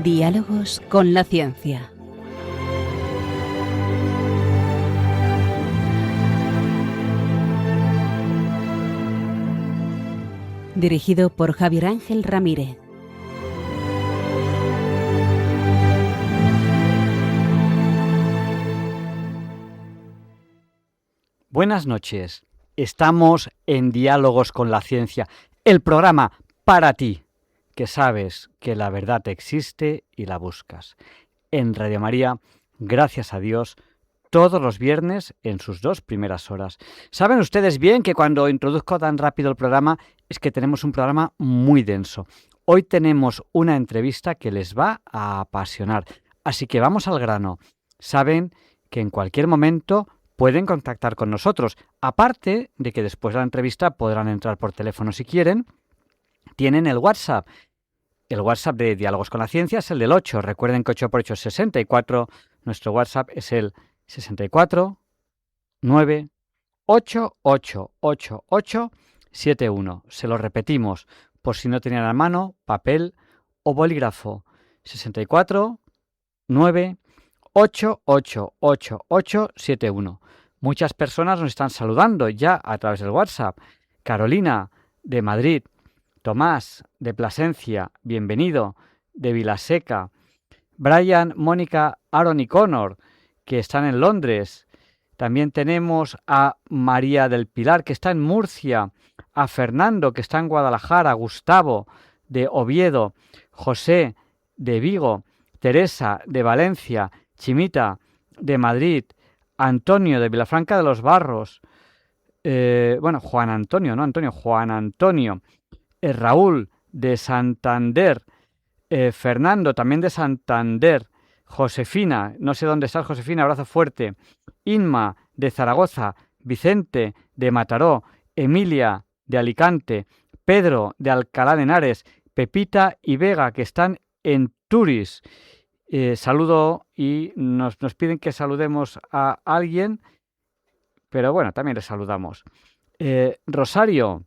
Diálogos con la ciencia. Dirigido por Javier Ángel Ramírez. Buenas noches. Estamos en Diálogos con la Ciencia, el programa para ti, que sabes que la verdad existe y la buscas. En Radio María, gracias a Dios, todos los viernes en sus 2 primeras horas. Saben ustedes bien que cuando introduzco tan rápido el programa es que tenemos un programa muy denso. Hoy tenemos una entrevista que les va a apasionar, así que vamos al grano. Saben que en cualquier momento pueden contactar con nosotros, aparte de que después de la entrevista podrán entrar por teléfono si quieren. Tienen el WhatsApp. El WhatsApp de Diálogos con la Ciencia es el del 8. Recuerden que 8 por 8 es 64. Nuestro WhatsApp es el 64 9 8 8 8 8 7 1. Se lo repetimos por si no tenían a mano papel o bolígrafo. 64 9 8 8 8 8 7 1. Muchas personas nos están saludando ya a través del WhatsApp. Carolina, de Madrid. Tomás, de Plasencia, bienvenido, de Vilaseca. Brian, Mónica, Aaron y Connor, que están en Londres. También tenemos a María del Pilar, que está en Murcia, a Fernando, que está en Guadalajara, Gustavo, de Oviedo, José, de Vigo, Teresa, de Valencia, Chimita, de Madrid, Antonio, de Vilafranca de los Barros, Juan Antonio, Raúl, de Santander, Fernando, también de Santander, Josefina, no sé dónde estás, Josefina, abrazo fuerte, Inma, de Zaragoza, Vicente, de Mataró, Emilia, de Alicante, Pedro, de Alcalá de Henares, Pepita y Vega, que están en Turis. Saludo y nos piden que saludemos a alguien, pero bueno, también les saludamos. Rosario,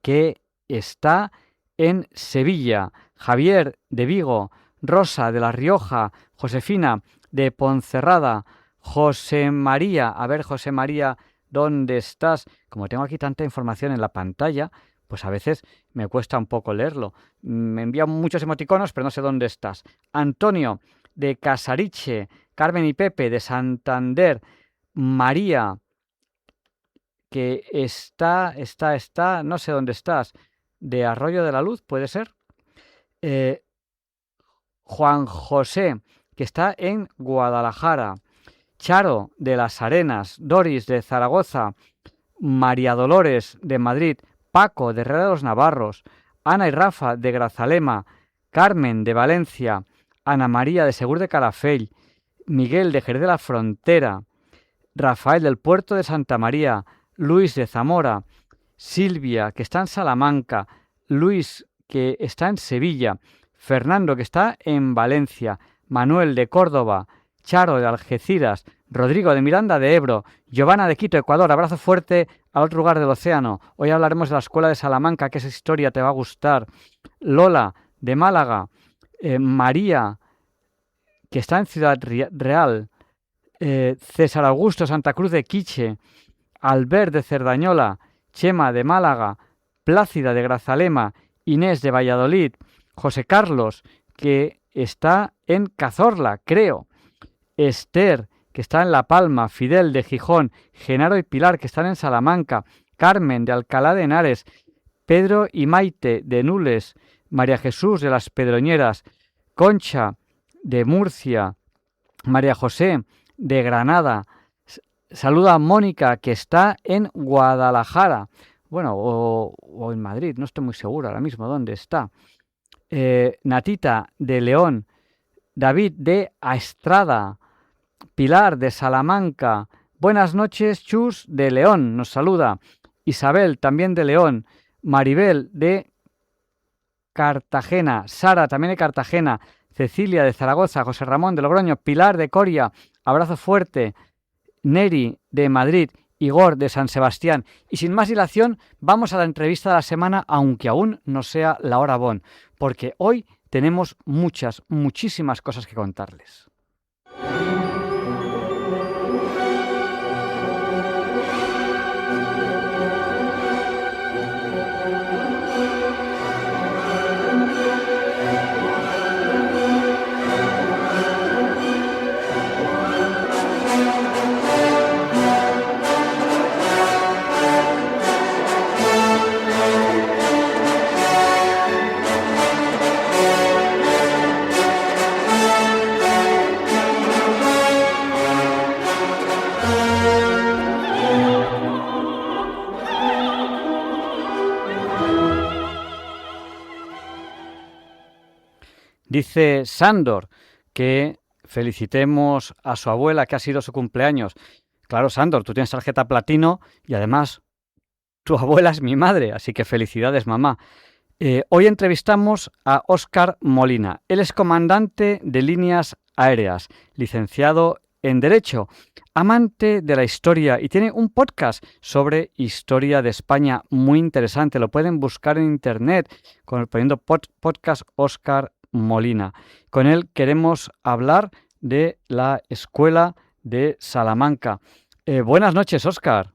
que está en Sevilla, Javier, de Vigo, Rosa, de La Rioja, Josefina, de Ponferrada, José María, a ver, José María, ¿dónde estás? Como tengo aquí tanta información en la pantalla, pues a veces me cuesta un poco leerlo. Me envían muchos emoticonos, pero no sé dónde estás. Antonio, de Casariche, Carmen y Pepe, de Santander, María, que está, no sé dónde estás, de Arroyo de la Luz, ¿puede ser? Juan José, que está en Guadalajara, Charo, de Las Arenas, Doris, de Zaragoza, María Dolores, de Madrid, Paco, de Herrera de los Navarros, Ana y Rafa, de Grazalema, Carmen, de Valencia, Ana María, de Segur de Calafell, Miguel, de Jerez de la Frontera, Rafael, del Puerto de Santa María, Luis, de Zamora, Silvia, que está en Salamanca, Luis, que está en Sevilla, Fernando, que está en Valencia, Manuel, de Córdoba, Charo, de Algeciras, Rodrigo, de Miranda de Ebro, Giovanna, de Quito, Ecuador. Abrazo fuerte al otro lugar del océano. Hoy hablaremos de la Escuela de Salamanca, que esa historia te va a gustar. Lola, de Málaga, María, que está en Ciudad Real, César Augusto, Santa Cruz de Quiche, Albert, de Cerdañola, Chema, de Málaga, Plácida, de Grazalema, Inés, de Valladolid, José Carlos, que está en Cazorla, creo, Esther, que está en La Palma, Fidel, de Gijón, Genaro y Pilar, que están en Salamanca, Carmen, de Alcalá de Henares, Pedro y Maite, de Nules, María Jesús, de Las Pedroñeras, Concha, de Murcia, María José, de Granada. Saluda a Mónica, que está en Guadalajara, bueno, o en Madrid, no estoy muy seguro ahora mismo dónde está. Natita, de León, David, de Aestrada, Pilar, de Salamanca. Buenas noches, Chus, de León, nos saluda. Isabel, también de León. Maribel, de Cartagena. Sara, también de Cartagena. Cecilia, de Zaragoza. José Ramón, de Logroño. Pilar, de Coria. Abrazo fuerte. Neri, de Madrid. Igor, de San Sebastián. Y sin más dilación, vamos a la entrevista de la semana, aunque aún no sea la hora bon, porque hoy tenemos muchísimas cosas que contarles. Dice Sándor que felicitemos a su abuela, que ha sido su cumpleaños. Claro, Sándor, tú tienes tarjeta platino y además tu abuela es mi madre, así que felicidades, mamá. Hoy entrevistamos a Óscar Molina. Él es comandante de líneas aéreas, licenciado en Derecho, amante de la historia y tiene un podcast sobre historia de España muy interesante. Lo pueden buscar en internet poniendo podcast Óscar Molina. Con él queremos hablar de la Escuela de Salamanca. Buenas noches, Óscar.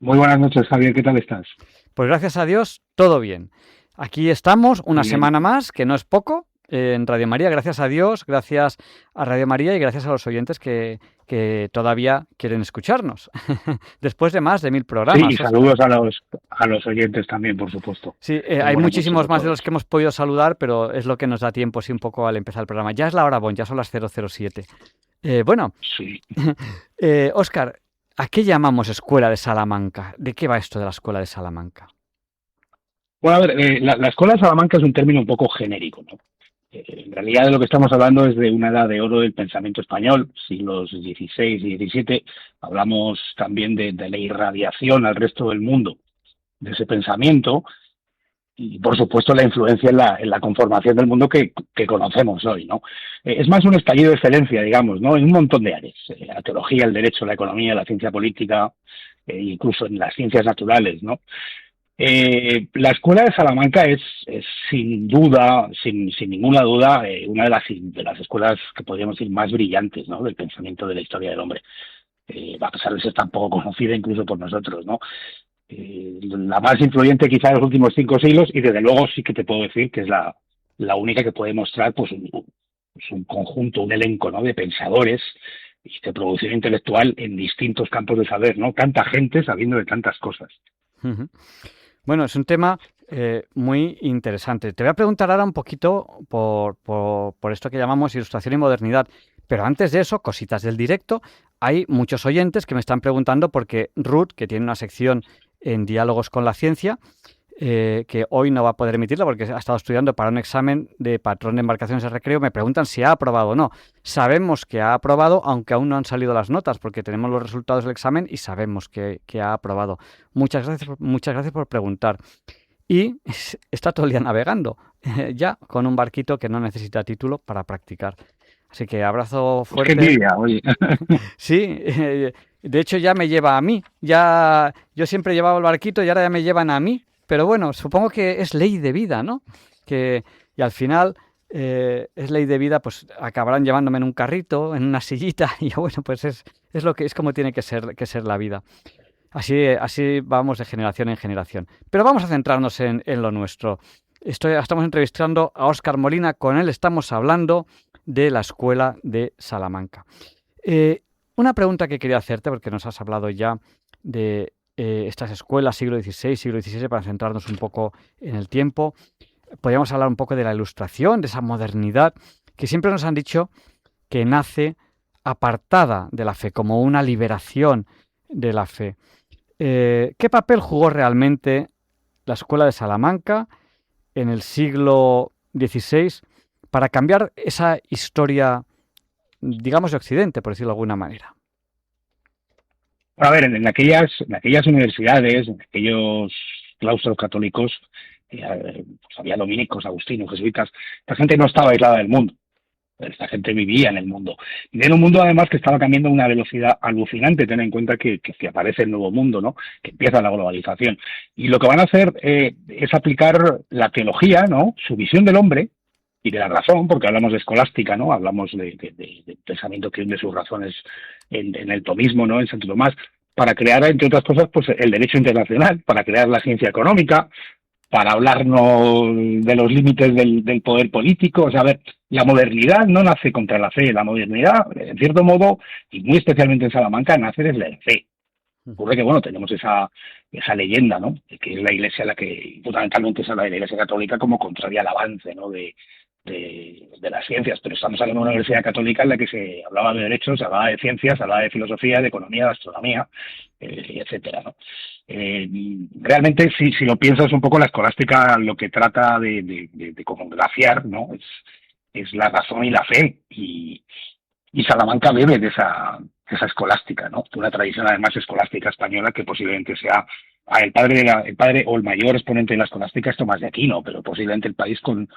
Muy buenas noches, Javier. ¿Qué tal estás? Pues gracias a Dios, todo bien. Aquí estamos una semana más, que no es poco, en Radio María. Gracias a Dios, gracias a Radio María y gracias a los oyentes que todavía quieren escucharnos. Después de más de 1000 programas. Sí, y saludos a los oyentes también, por supuesto. Sí, hay muchísimos más de los que hemos podido saludar, pero es lo que nos da tiempo, sí, un poco al empezar el programa. Ya es la hora bon, ya son las 007. Bueno, sí. Óscar, ¿a qué llamamos Escuela de Salamanca? ¿De qué va esto de la Escuela de Salamanca? Bueno, a ver, la Escuela de Salamanca es un término un poco genérico, ¿no? En realidad de lo que estamos hablando es de una edad de oro del pensamiento español, siglos XVI y XVII. Hablamos también de la irradiación al resto del mundo de ese pensamiento y, por supuesto, la influencia en la conformación del mundo que conocemos hoy, ¿no? Es más un estallido de excelencia, digamos, ¿no? En un montón de áreas. La teología, el derecho, la economía, la ciencia política, incluso en las ciencias naturales, ¿no? La Escuela de Salamanca es sin duda, sin ninguna duda, una de las escuelas que podríamos decir más brillantes, ¿no? Del pensamiento de la historia del hombre. A pesar de ser tan poco conocida incluso por nosotros, ¿no? La más influyente quizá de los últimos 5 siglos y desde luego sí que te puedo decir que es la única que puede mostrar pues un conjunto, un elenco, ¿no? De pensadores y de producción intelectual en distintos campos de saber, ¿no? Tanta gente sabiendo de tantas cosas. Uh-huh. Bueno, es un tema muy interesante. Te voy a preguntar ahora un poquito por esto que llamamos ilustración y modernidad, pero antes de eso, cositas del directo. Hay muchos oyentes que me están preguntando porque Ruth, que tiene una sección en Diálogos con la Ciencia, que hoy no va a poder emitirla porque ha estado estudiando para un examen de patrón de embarcaciones de recreo, me preguntan si ha aprobado o no. Sabemos que ha aprobado, aunque aún no han salido las notas, porque tenemos los resultados del examen y sabemos que ha aprobado. Muchas gracias por preguntar. Y está todo el día navegando, ya con un barquito que no necesita título para practicar. Así que abrazo fuerte. ¡Qué envidia, oye! Sí, de hecho ya me lleva a mí. Ya yo siempre llevaba el barquito y ahora ya me llevan a mí. Pero bueno, supongo que es ley de vida, ¿no? Y al final es ley de vida, pues acabarán llevándome en un carrito, en una sillita, y bueno, pues es lo que es como tiene que ser la vida. Así vamos de generación en generación. Pero vamos a centrarnos en lo nuestro. Estamos entrevistando a Óscar Molina, con él estamos hablando de la Escuela de Salamanca. Una pregunta que quería hacerte, porque nos has hablado ya de estas escuelas, siglo XVI, siglo XVII, para centrarnos un poco en el tiempo. Podríamos hablar un poco de la Ilustración, de esa modernidad, que siempre nos han dicho que nace apartada de la fe, como una liberación de la fe. ¿Qué papel jugó realmente la Escuela de Salamanca en el siglo XVI para cambiar esa historia, digamos, de Occidente, por decirlo de alguna manera? A ver, en aquellas universidades, en aquellos claustros católicos, pues había dominicos, agustinos, jesuitas. La gente no estaba aislada del mundo. Esta gente vivía en el mundo. Y en un mundo, además, que estaba cambiando a una velocidad alucinante. Ten en cuenta que aparece el nuevo mundo, ¿no? Que empieza la globalización. Y lo que van a hacer es aplicar la teología, ¿no? Su visión del hombre y de la razón, porque hablamos de escolástica, ¿no? Hablamos de pensamiento que hunde sus razones en el tomismo, ¿no? En Santo Tomás, para crear, entre otras cosas, pues el derecho internacional, para crear la ciencia económica, para hablarnos de los límites del poder político. O sea, a ver, la modernidad no nace contra la fe, la modernidad, en cierto modo, y muy especialmente en Salamanca, nace desde la fe. Ocurre que, bueno, tenemos esa leyenda, ¿no?, que es la Iglesia la que, fundamentalmente, es la de la Iglesia Católica como contraria al avance, ¿no?, de las ciencias, pero estamos hablando de una universidad católica en la que se hablaba de derechos, se hablaba de ciencias, se hablaba de filosofía, de economía, de astronomía, etcétera, ¿no? Realmente, si lo piensas un poco, la escolástica lo que trata de congraciar, ¿no?, es la razón y la fe, y Salamanca bebe de esa escolástica, ¿no?, de una tradición además escolástica española que posiblemente sea el padre o el mayor exponente de la escolástica es Tomás de Aquino, pero posiblemente el país con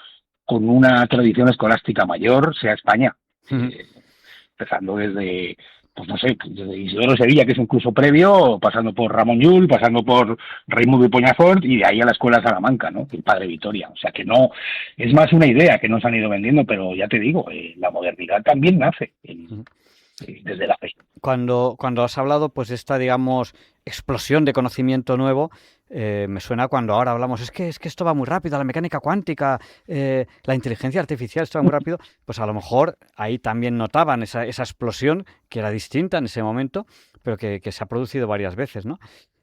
una tradición escolástica mayor sea España. Empezando desde, pues no sé, desde Isidoro Sevilla, que es un curso previo, pasando por Ramón Llull, pasando por Raimundo y Peñafort, y de ahí a la escuela de Salamanca, ¿no?, el padre Vitoria. O sea que no, es más una idea que nos han ido vendiendo, pero ya te digo, la modernidad también nace desde la fe. Cuando has hablado, pues esta, digamos, explosión de conocimiento nuevo, me suena cuando ahora hablamos, es que esto va muy rápido, la mecánica cuántica, la inteligencia artificial, esto va muy rápido, pues a lo mejor ahí también notaban esa explosión, que era distinta en ese momento, pero que se ha producido varias veces, ¿no?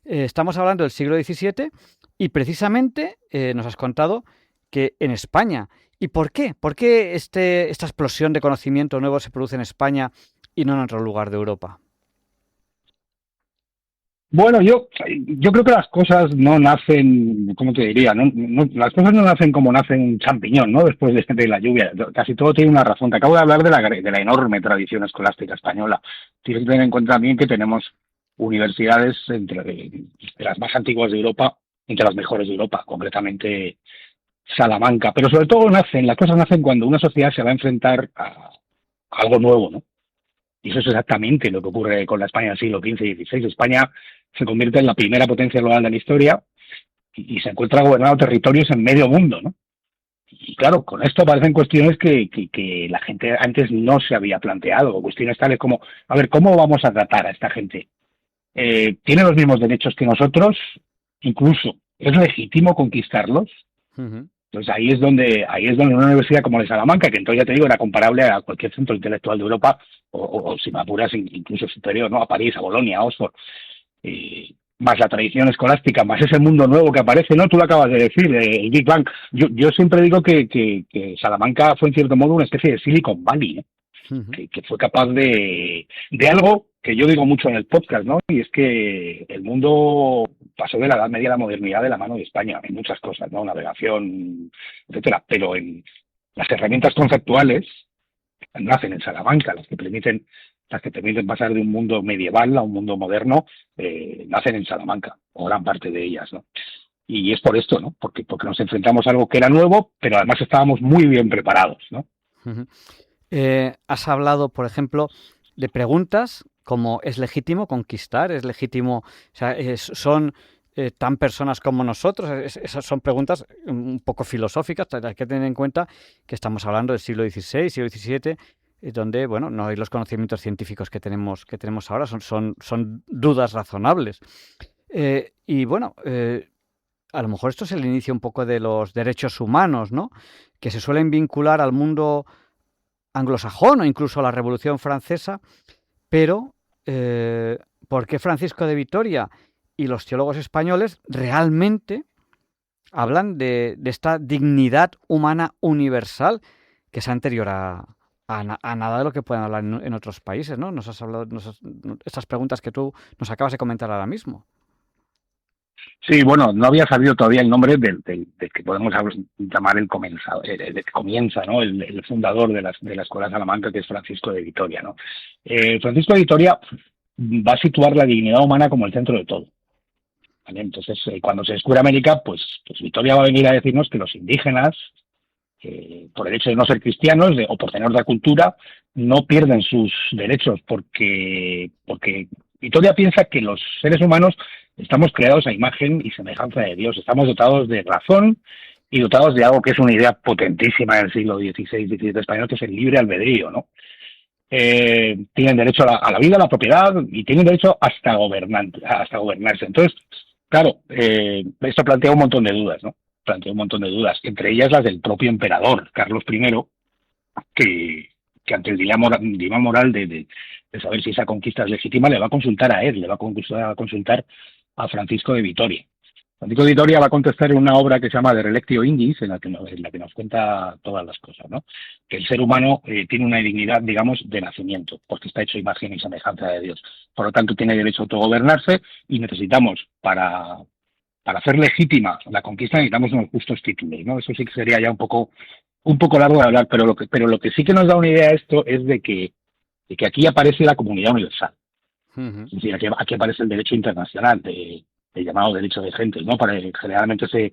Estamos hablando del siglo XVII y precisamente nos has contado que en España. ¿Y por qué? ¿Por qué esta explosión de conocimiento nuevo se produce en España y no en otro lugar de Europa? Bueno, yo creo que las cosas no nacen, ¿cómo te diría? Las cosas no nacen como nace un champiñón, ¿no?, después de la lluvia. Casi todo tiene una razón. Te acabo de hablar de la enorme tradición escolástica española. Tienes que tener en cuenta también que tenemos universidades de las más antiguas de Europa, entre las mejores de Europa, concretamente Salamanca. Pero sobre todo las cosas nacen cuando una sociedad se va a enfrentar a algo nuevo, ¿no? Y eso es exactamente lo que ocurre con la España del siglo XV y XVI. España se convierte en la primera potencia global de la historia y se encuentra gobernando territorios en medio mundo, ¿no? Y claro, con esto aparecen cuestiones que la gente antes no se había planteado, cuestiones tales como, a ver, ¿cómo vamos a tratar a esta gente? ¿Tiene los mismos derechos que nosotros? Incluso, ¿es legítimo conquistarlos? Entonces ahí es donde una universidad como la de Salamanca, que entonces ya te digo era comparable a cualquier centro intelectual de Europa, o si me apuras incluso superior, ¿no?, a París, a Bolonia, a Oxford, más la tradición escolástica, más ese mundo nuevo que aparece, ¿no? Tú lo acabas de decir, el Big Bang. Yo siempre digo que Salamanca fue en cierto modo una especie de Silicon Valley, ¿no? Que fue capaz de algo que yo digo mucho en el podcast, ¿no? Y es que el mundo pasó de la Edad Media a la modernidad de la mano de España, en muchas cosas, ¿no? Navegación, etcétera, pero en las herramientas conceptuales nacen en Salamanca, las que permiten pasar de un mundo medieval a un mundo moderno, nacen en Salamanca, o gran parte de ellas, ¿no? Y es por esto, ¿no? Porque nos enfrentamos a algo que era nuevo, pero además estábamos muy bien preparados, ¿no? Has hablado, por ejemplo, de preguntas como ¿es legítimo conquistar? ¿Es legítimo? O sea, son tan personas como nosotros. Esas son preguntas un poco filosóficas. Hay que tener en cuenta que estamos hablando del siglo XVI, siglo XVII, donde, bueno, no hay los conocimientos científicos que tenemos ahora. Son dudas razonables. Y bueno, a lo mejor esto es el inicio un poco de los derechos humanos, ¿no?, que se suelen vincular al mundo anglosajón o incluso a la Revolución Francesa, pero ¿por qué Francisco de Vitoria y los teólogos españoles realmente hablan de esta dignidad humana universal que es anterior a nada de lo que puedan hablar en otros países, ¿no? Nos has hablado estas preguntas que tú nos acabas de comentar ahora mismo. Sí, bueno, no había salido todavía el nombre del que podemos llamar el que comienza, ¿no?, el fundador de la Escuela de Salamanca, que es Francisco de Vitoria, ¿no? Francisco de Vitoria va a situar la dignidad humana como el centro de todo, ¿vale? Entonces, cuando se descubre América, pues Vitoria va a venir a decirnos que los indígenas por el hecho de no ser cristianos o por tener otra cultura, no pierden sus derechos porque Vitoria piensa que los seres humanos estamos creados a imagen y semejanza de Dios, estamos dotados de razón y dotados de algo que es una idea potentísima del siglo XVI, XVII español, que es el libre albedrío, ¿no? Tienen derecho a la vida, a la propiedad y tienen derecho hasta gobernarse. Entonces, claro, esto plantea un montón de dudas, ¿no? Plantea un montón de dudas, entre ellas las del propio emperador, Carlos I, que ante el dilema moral de saber si esa conquista es legítima, le va a consultar a él, le va a consultar a Francisco de Vitoria. Francisco de Vitoria va a contestar en una obra que se llama De Relectio Indis, en la que nos cuenta todas las cosas, ¿no? Que el ser humano tiene una dignidad, digamos, de nacimiento, porque está hecho imagen y semejanza de Dios. Por lo tanto, tiene derecho a autogobernarse y necesitamos, para hacer legítima la conquista, necesitamos unos justos títulos, ¿no? Eso sí que sería ya un poco largo de hablar, pero lo que sí que nos da una idea esto es de que aquí aparece la comunidad universal. Uh-huh. Es decir, aquí aparece el derecho internacional, el llamado derecho de gentes, ¿no? Generalmente se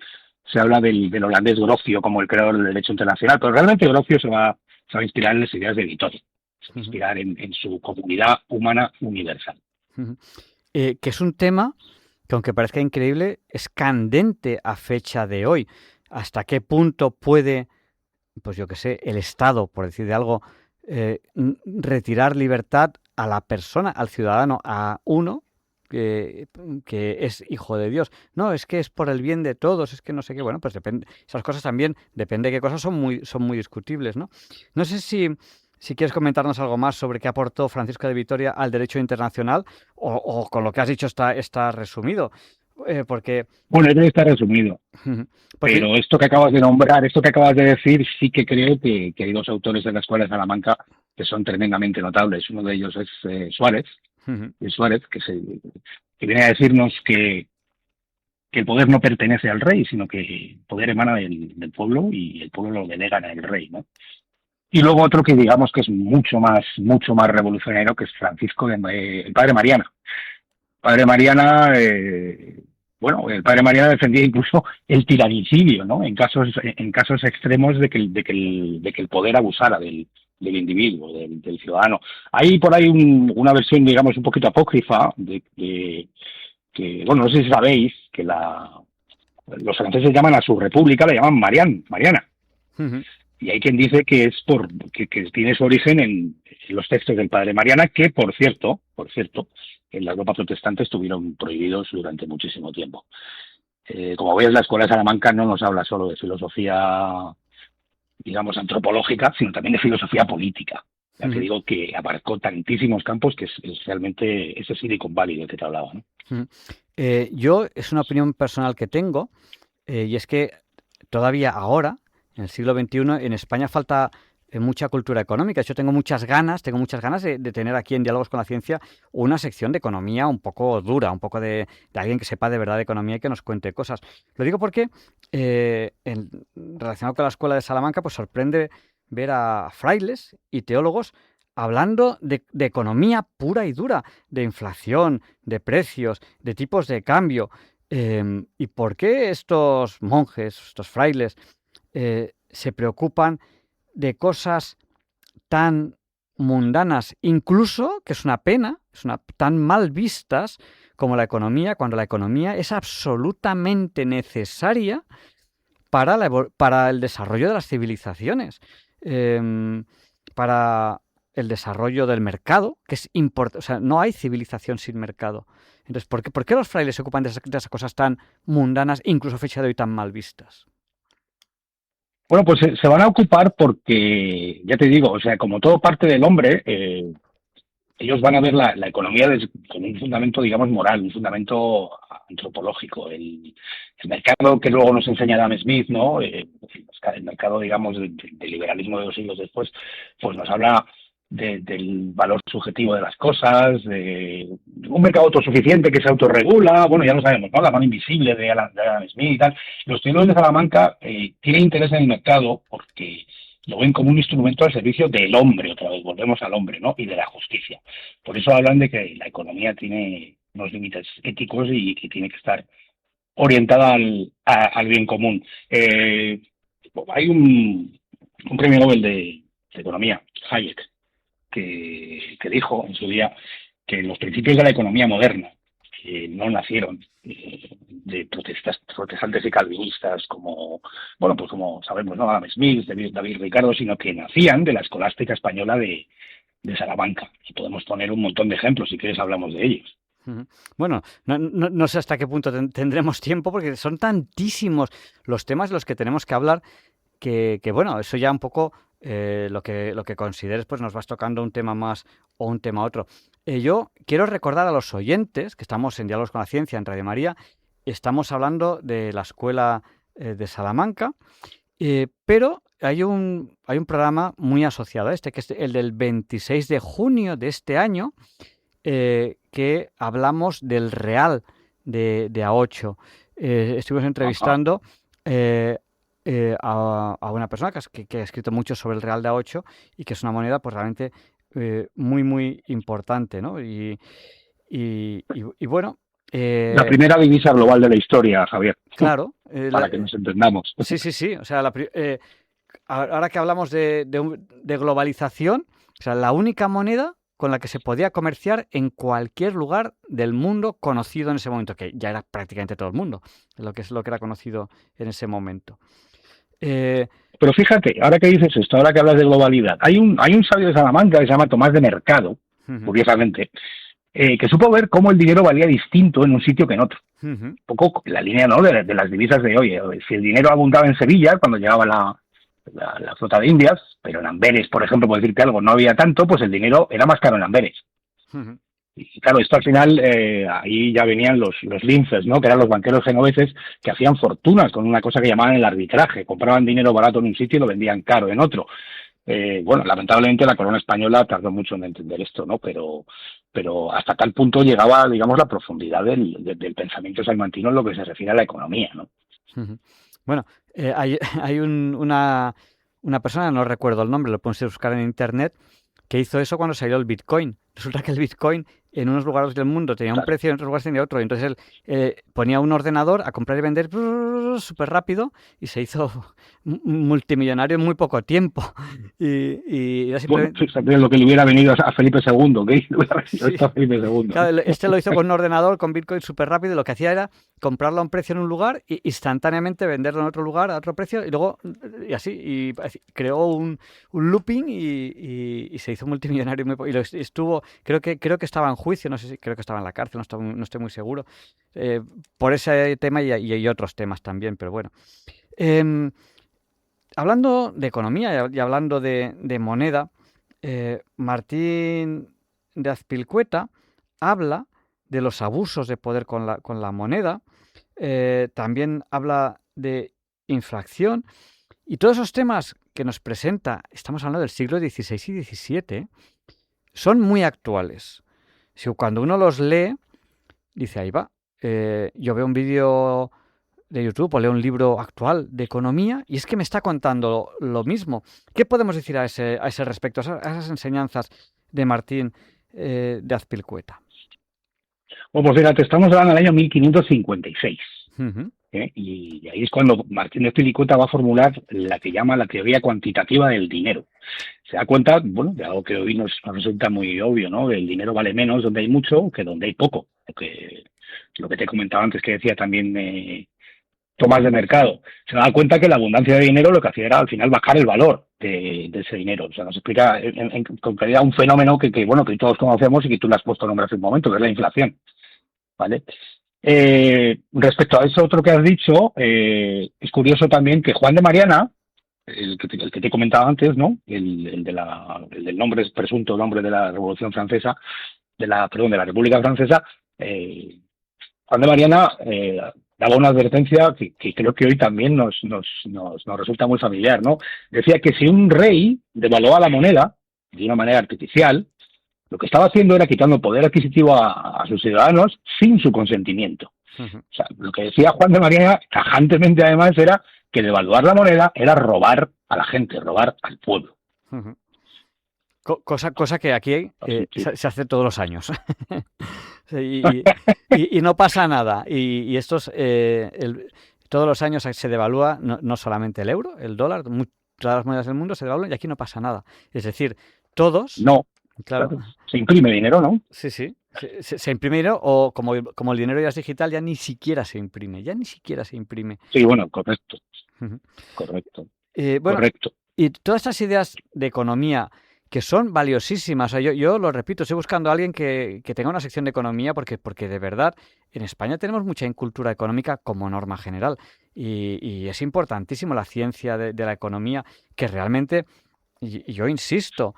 habla del holandés Grocio como el creador del derecho internacional, pero realmente Grocio se va a inspirar en las ideas de Vitoria, se va a inspirar en su comunidad humana universal. Uh-huh. Que es un tema que, aunque parezca increíble, es candente a fecha de hoy. ¿Hasta qué punto puede, pues yo qué sé, el Estado, por decir de algo, retirar libertad a la persona, al ciudadano, a uno que es hijo de Dios? No, es que es por el bien de todos, es que no sé qué. Bueno, pues depende. Esas cosas también, depende de qué cosas, son muy discutibles, ¿no? No sé si quieres comentarnos algo más sobre qué aportó Francisco de Vitoria al derecho internacional, o con lo que has dicho está resumido. Porque... Bueno, debe estar resumido. Pero esto que acabas de nombrar, esto que acabas de decir, sí que creo que hay dos autores de la Escuela de Salamanca que son tremendamente notables. Uno de ellos es Suárez, que viene a decirnos que el poder no pertenece al rey, sino que el poder emana del pueblo y el pueblo lo delegan al rey, ¿no? Y luego otro que digamos que es mucho más revolucionario, que es Francisco, el padre Mariana. Padre Mariana, el padre Mariana defendía incluso el tiranicidio, ¿no? En casos extremos de que el poder abusara del individuo, del ciudadano. Hay por ahí una versión, digamos, un poquito apócrifa que, bueno, no sé si sabéis que los franceses llaman a su república, la llaman Mariana. Uh-huh. Y hay quien dice que es que tiene su origen en los textos del padre Mariana, que por cierto, en la Europa protestante estuvieron prohibidos durante muchísimo tiempo. Como veis, la Escuela de Salamanca no nos habla solo de filosofía, digamos, antropológica, sino también de filosofía política. Ya te digo que abarcó tantísimos campos que es realmente ese Silicon Valley del que te hablaba, ¿no? Es una opinión personal que tengo, y es que todavía ahora, en el siglo XXI, en España falta mucha cultura económica. Yo tengo muchas ganas de tener aquí en Diálogos con la Ciencia una sección de economía un poco dura, un poco de alguien que sepa de verdad de economía y que nos cuente cosas. Lo digo porque, relacionado con la Escuela de Salamanca, pues sorprende ver a frailes y teólogos hablando de economía pura y dura, de inflación, de precios, de tipos de cambio. ¿Y por qué estos monjes, estos frailes, se preocupan de cosas tan mundanas, incluso, que es una pena, tan mal vistas como la economía, cuando la economía es absolutamente necesaria para el desarrollo de las civilizaciones, para el desarrollo del mercado, que es importante? O sea, no hay civilización sin mercado. Entonces, ¿por qué los frailes se ocupan de esas cosas tan mundanas, incluso a fecha de hoy tan mal vistas? Bueno, pues se van a ocupar porque, ya te digo, o sea, como todo parte del hombre, ellos van a ver la economía con un fundamento, digamos, moral, un fundamento antropológico. El mercado que luego nos enseña Adam Smith, ¿no? El mercado, digamos, del liberalismo de 2 siglos después, pues nos habla del valor subjetivo de las cosas, de un mercado autosuficiente que se autorregula. Bueno, ya lo sabemos, ¿no? La mano invisible de Adam Smith y tal. Los teólogos de Salamanca tienen interés en el mercado porque lo ven como un instrumento al servicio del hombre, otra vez, volvemos al hombre, ¿no? Y de la justicia. Por eso hablan de que la economía tiene unos límites éticos y que tiene que estar orientada al bien común. Hay un premio Nobel de Economía, Hayek, que dijo en su día que los principios de la economía moderna no nacieron de protestantes y calvinistas como, bueno, pues como sabemos, ¿no? Adam Smith, David Ricardo, sino que nacían de la escolástica española de Salamanca. Y podemos poner un montón de ejemplos, si quieres hablamos de ellos. Bueno, no sé hasta qué punto tendremos tiempo, porque son tantísimos los temas de los que tenemos que hablar que bueno, eso ya un poco lo que consideres, pues nos vas tocando un tema más o un tema otro. Yo quiero recordar a los oyentes que estamos en Diálogos con la Ciencia en Radio María, estamos hablando de la Escuela de Salamanca, pero hay un programa muy asociado a este, que es el del 26 de junio de este año, que hablamos del Real de A8. Estuvimos entrevistando a una persona que ha escrito mucho sobre el Real de A8 y que es una moneda pues realmente muy, muy importante, ¿no? Y bueno... la primera divisa global de la historia, Javier. Claro. Para que nos entendamos. Sí. O sea, ahora que hablamos de globalización, o sea, la única moneda con la que se podía comerciar en cualquier lugar del mundo conocido en ese momento, que ya era prácticamente todo el mundo, lo que era conocido en ese momento. Pero fíjate, ahora que dices esto, ahora que hablas de globalidad, hay un sabio de Salamanca que se llama Tomás de Mercado, curiosamente, que supo ver cómo el dinero valía distinto en un sitio que en otro. Un poco la línea, ¿no?, de las divisas de hoy. Si el dinero abundaba en Sevilla cuando llegaba la flota de Indias, pero en Amberes, por ejemplo, por decirte algo, no había tanto, pues el dinero era más caro en Amberes. Y claro, esto al final, ahí ya venían los linces, ¿no?, que eran los banqueros genoveses que hacían fortunas con una cosa que llamaban el arbitraje. Compraban dinero barato en un sitio y lo vendían caro en otro. Bueno, lamentablemente la corona española tardó mucho en entender esto, ¿no? Pero hasta tal punto llegaba, digamos, la profundidad del pensamiento salmantino en lo que se refiere a la economía, ¿no? Bueno, hay una persona, no recuerdo el nombre, lo pueden buscar en internet, que hizo eso cuando salió el Bitcoin. Resulta que el Bitcoin en unos lugares del mundo tenía un precio y en otros lugares tenía otro. Entonces él ponía un ordenador a comprar y vender súper rápido y se hizo multimillonario en muy poco tiempo. Y era simplemente... Bueno, lo que le hubiera venido a Felipe II, ¿ok? Le hubiera venido esto a Felipe II. Claro, este lo hizo con un ordenador, con Bitcoin súper rápido, y lo que hacía era comprarlo a un precio en un lugar e instantáneamente venderlo en otro lugar a otro precio y luego, y así, y creó un looping y se hizo multimillonario y lo estuvo, creo que estaba en juicio, no sé si creo que estaba en la cárcel, no estoy muy seguro, por ese tema y otros temas también, pero bueno. Hablando de economía y hablando de moneda, Martín de Azpilcueta habla de los abusos de poder con la moneda, también habla de inflación y todos esos temas que nos presenta, estamos hablando del siglo XVI y XVII, son muy actuales. Si cuando uno los lee, dice, ahí va, yo veo un vídeo de YouTube o leo un libro actual de economía y es que me está contando lo mismo. ¿Qué podemos decir a ese respecto, a esas enseñanzas de Martín de Azpilcueta? Bueno, pues fíjate, estamos hablando del año 1556. Y ahí es cuando Martín de Azpilcueta va a formular la que llama la teoría cuantitativa del dinero. Se da cuenta, bueno, de algo que hoy nos resulta muy obvio, ¿no? El dinero vale menos donde hay mucho que donde hay poco. Lo que te comentaba antes, que decía también Tomás de Mercado. Se da cuenta que la abundancia de dinero lo que hacía era al final bajar el valor de ese dinero. O sea, nos explica con claridad un fenómeno que todos conocemos y que tú le has puesto nombre hace un momento, que es la inflación. ¿Vale? Respecto a eso otro que has dicho, es curioso también que Juan de Mariana, el que te comentaba antes, ¿no? El del nombre, presunto nombre de la Revolución Francesa, de la República Francesa, Juan de Mariana daba una advertencia que creo que hoy también nos resulta muy familiar, ¿no? Decía que si un rey devaluaba la moneda de una manera artificial, lo que estaba haciendo era quitando poder adquisitivo a sus ciudadanos sin su consentimiento. O sea, lo que decía Juan de Mariana, tajantemente además, era que devaluar la moneda era robar a la gente, robar al pueblo. Cosa que aquí se hace todos los años. y no pasa nada. Y estos todos los años se devalúa no solamente el euro, el dólar, todas las monedas del mundo se devalúan y aquí no pasa nada. Es decir, todos, No, claro, claro, se imprime dinero, ¿no? sí, se imprime dinero o como el dinero ya es digital, ya ni siquiera se imprime, Sí, bueno, correcto, Ujú. correcto, Bueno, correcto. y todas estas ideas de economía que son valiosísimas, o sea, yo lo repito, estoy buscando a alguien que tenga una sección de economía porque de verdad en España tenemos mucha incultura económica como norma general y es importantísimo la ciencia de la economía que realmente, y yo insisto,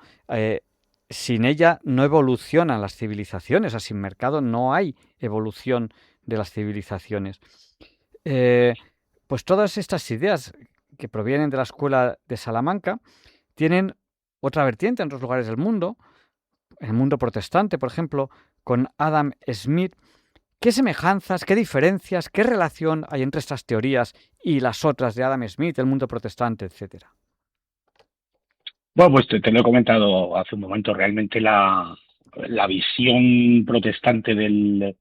sin ella no evolucionan las civilizaciones, o sea, sin mercado no hay evolución de las civilizaciones. Eh, pues todas estas ideas que provienen de la escuela de Salamanca tienen otra vertiente en otros lugares del mundo, en el mundo protestante, por ejemplo, con Adam Smith. ¿Qué semejanzas, qué diferencias, qué relación hay entre estas teorías y las otras de Adam Smith, el mundo protestante, etcétera? Bueno, pues te lo he comentado hace un momento, realmente la visión protestante del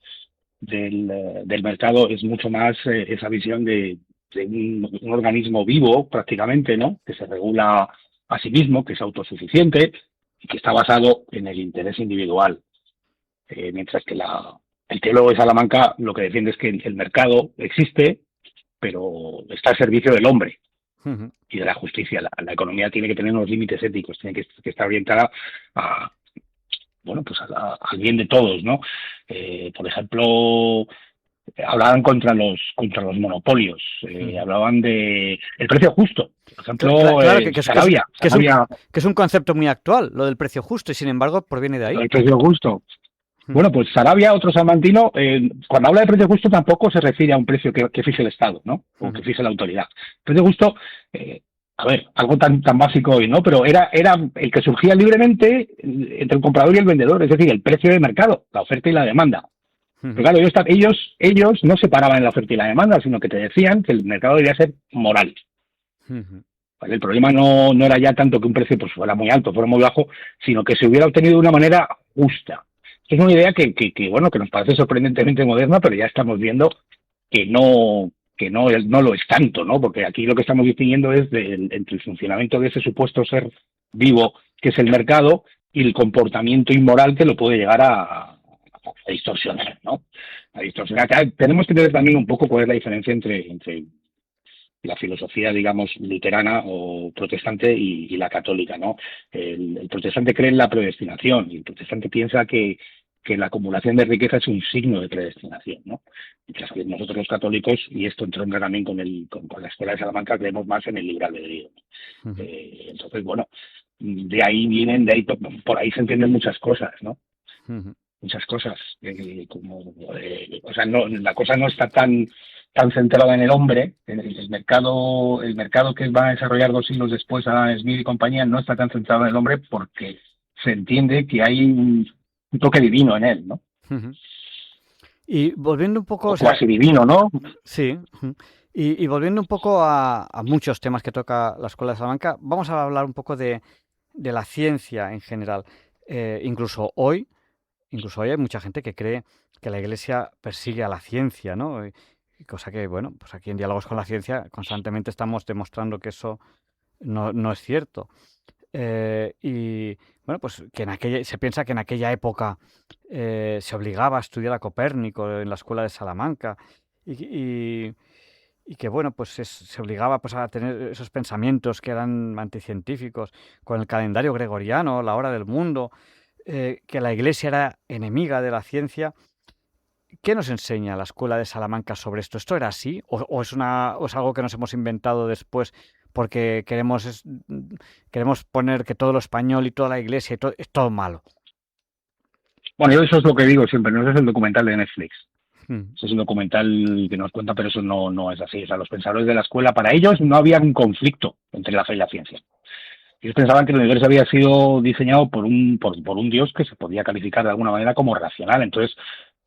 mercado es mucho más esa visión de un organismo vivo prácticamente, ¿no? Que se regula a sí mismo, que es autosuficiente y que está basado en el interés individual. Mientras que el teólogo de Salamanca lo que defiende es que el mercado existe, pero está al servicio del hombre Ujú. y de la justicia. La economía tiene que tener unos límites éticos, tiene que estar orientada a, bueno, pues al bien de todos, ¿no? Por ejemplo, hablaban contra los monopolios, Ujú. hablaban de el precio justo. Por ejemplo, Claro Sarabia, que es un concepto muy actual, lo del precio justo, y sin embargo proviene de ahí. el precio justo. Ujú. Bueno, pues Sarabia, otro salmantino, cuando habla de precio justo tampoco se refiere a un precio que fije el Estado, ¿no? O que Ujú. fije la autoridad. Precio justo, a ver, algo tan básico hoy, ¿no? Pero era el que surgía libremente entre el comprador y el vendedor, es decir, el precio de mercado, la oferta y la demanda. Pero Ujú. claro, ellos no separaban la oferta y la demanda, sino que te decían que el mercado debía ser moral. Ujú. ¿Vale? El problema no era ya tanto que un precio pues, fuera muy alto, fuera muy bajo, sino que se hubiera obtenido de una manera justa. Es una idea bueno, que nos parece sorprendentemente moderna, pero ya estamos viendo que no lo es tanto, ¿no? Porque aquí lo que estamos distinguiendo es entre el funcionamiento de ese supuesto ser vivo, que es el mercado, y el comportamiento inmoral que lo puede llegar a distorsionar, ¿no? A distorsionar. Tenemos que entender también un poco cuál es la diferencia entre la filosofía, digamos, luterana o protestante y la católica, ¿no? El protestante cree en la predestinación y el protestante piensa que la acumulación de riqueza es un signo de predestinación, ¿no? Mientras que nosotros los católicos, y esto entronca también con la escuela de Salamanca, creemos más en el libre albedrío. Ujú. Entonces, bueno, por ahí se entienden muchas cosas, ¿no? Ujú. Muchas cosas. O sea, la cosa no está tan centrada en el hombre. El mercado que va a desarrollar 2 siglos después a Smith y compañía no está tan centrado en el hombre porque se entiende que hay un toque divino en él, ¿no? Ujú. Y volviendo un poco, O o sea, cuasi divino, ¿no? sí, ujú. Y volviendo un poco a muchos temas que toca la Escuela de Salamanca, vamos a hablar un poco de la ciencia en general. Incluso hoy hay mucha gente que cree que la Iglesia persigue a la ciencia, ¿no? Y cosa que, bueno, pues aquí en Diálogos con la Ciencia constantemente estamos demostrando que eso no es cierto. Y bueno, pues se piensa que en aquella época se obligaba a estudiar a Copérnico en la escuela de Salamanca y, y- y que bueno, pues se obligaba pues a tener esos pensamientos que eran anticientíficos con el calendario gregoriano, la hora del mundo, que la Iglesia era enemiga de la ciencia. ¿Qué nos enseña la escuela de Salamanca sobre esto? ¿Esto era así? ¿O es algo que nos hemos inventado después porque queremos poner que todo lo español y toda la iglesia es todo malo? Bueno, yo eso es lo que digo siempre, no ese es el documental de Netflix. Mm. Ese es un documental que nos cuenta, pero eso no es así. O sea, los pensadores de la escuela, para ellos no había un conflicto entre la fe y la ciencia. Ellos pensaban que el universo había sido diseñado por un Dios que se podía calificar de alguna manera como racional. Entonces,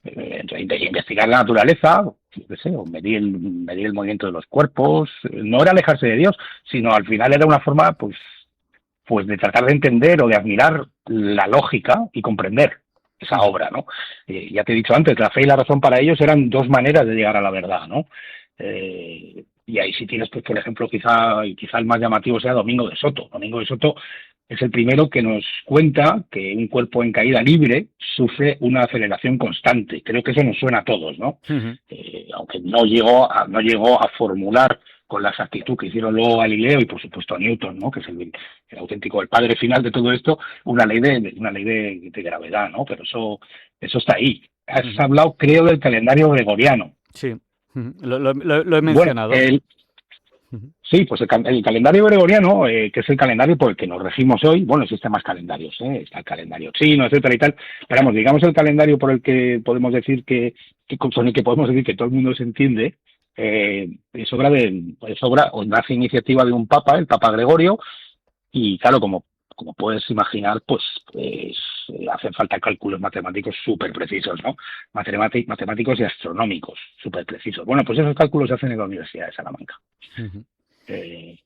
investigar la naturaleza, yo qué sé, o medir el movimiento de los cuerpos, no era alejarse de Dios, sino al final era una forma, pues de tratar de entender o de admirar la lógica y comprender esa Ujú. obra, ¿no? Ya te he dicho antes, la fe y la razón para ellos eran dos maneras de llegar a la verdad, ¿no? Y ahí sí tienes, pues, por ejemplo, quizá el más llamativo sea Domingo de Soto. Domingo de Soto es el primero que nos cuenta que un cuerpo en caída libre sufre una aceleración constante. Creo que eso nos suena a todos, ¿no? Ujú. Aunque no llegó a formular con la exactitud que hicieron luego Galileo y por supuesto a Newton, ¿no? Que es el auténtico, el padre final de todo esto, una ley de gravedad, ¿no? Pero eso está ahí. Has Ujú. hablado, creo, del calendario gregoriano. Sí. Ujú. Lo he Bueno, mencionado. Ujú. sí, pues el calendario gregoriano, que es el calendario por el que nos regimos hoy, bueno, existen más calendarios, está el calendario chino, etcétera y tal, pero vamos, digamos el calendario por el que podemos decir con el que podemos decir que todo el mundo se entiende, es obra o nace iniciativa de un papa, el Papa Gregorio, y claro, como puedes imaginar, pues hacen falta cálculos matemáticos súper precisos, ¿no? Matemáticos y astronómicos súper precisos. Bueno, pues esos cálculos se hacen en la Universidad de Salamanca. Ujú. Eh,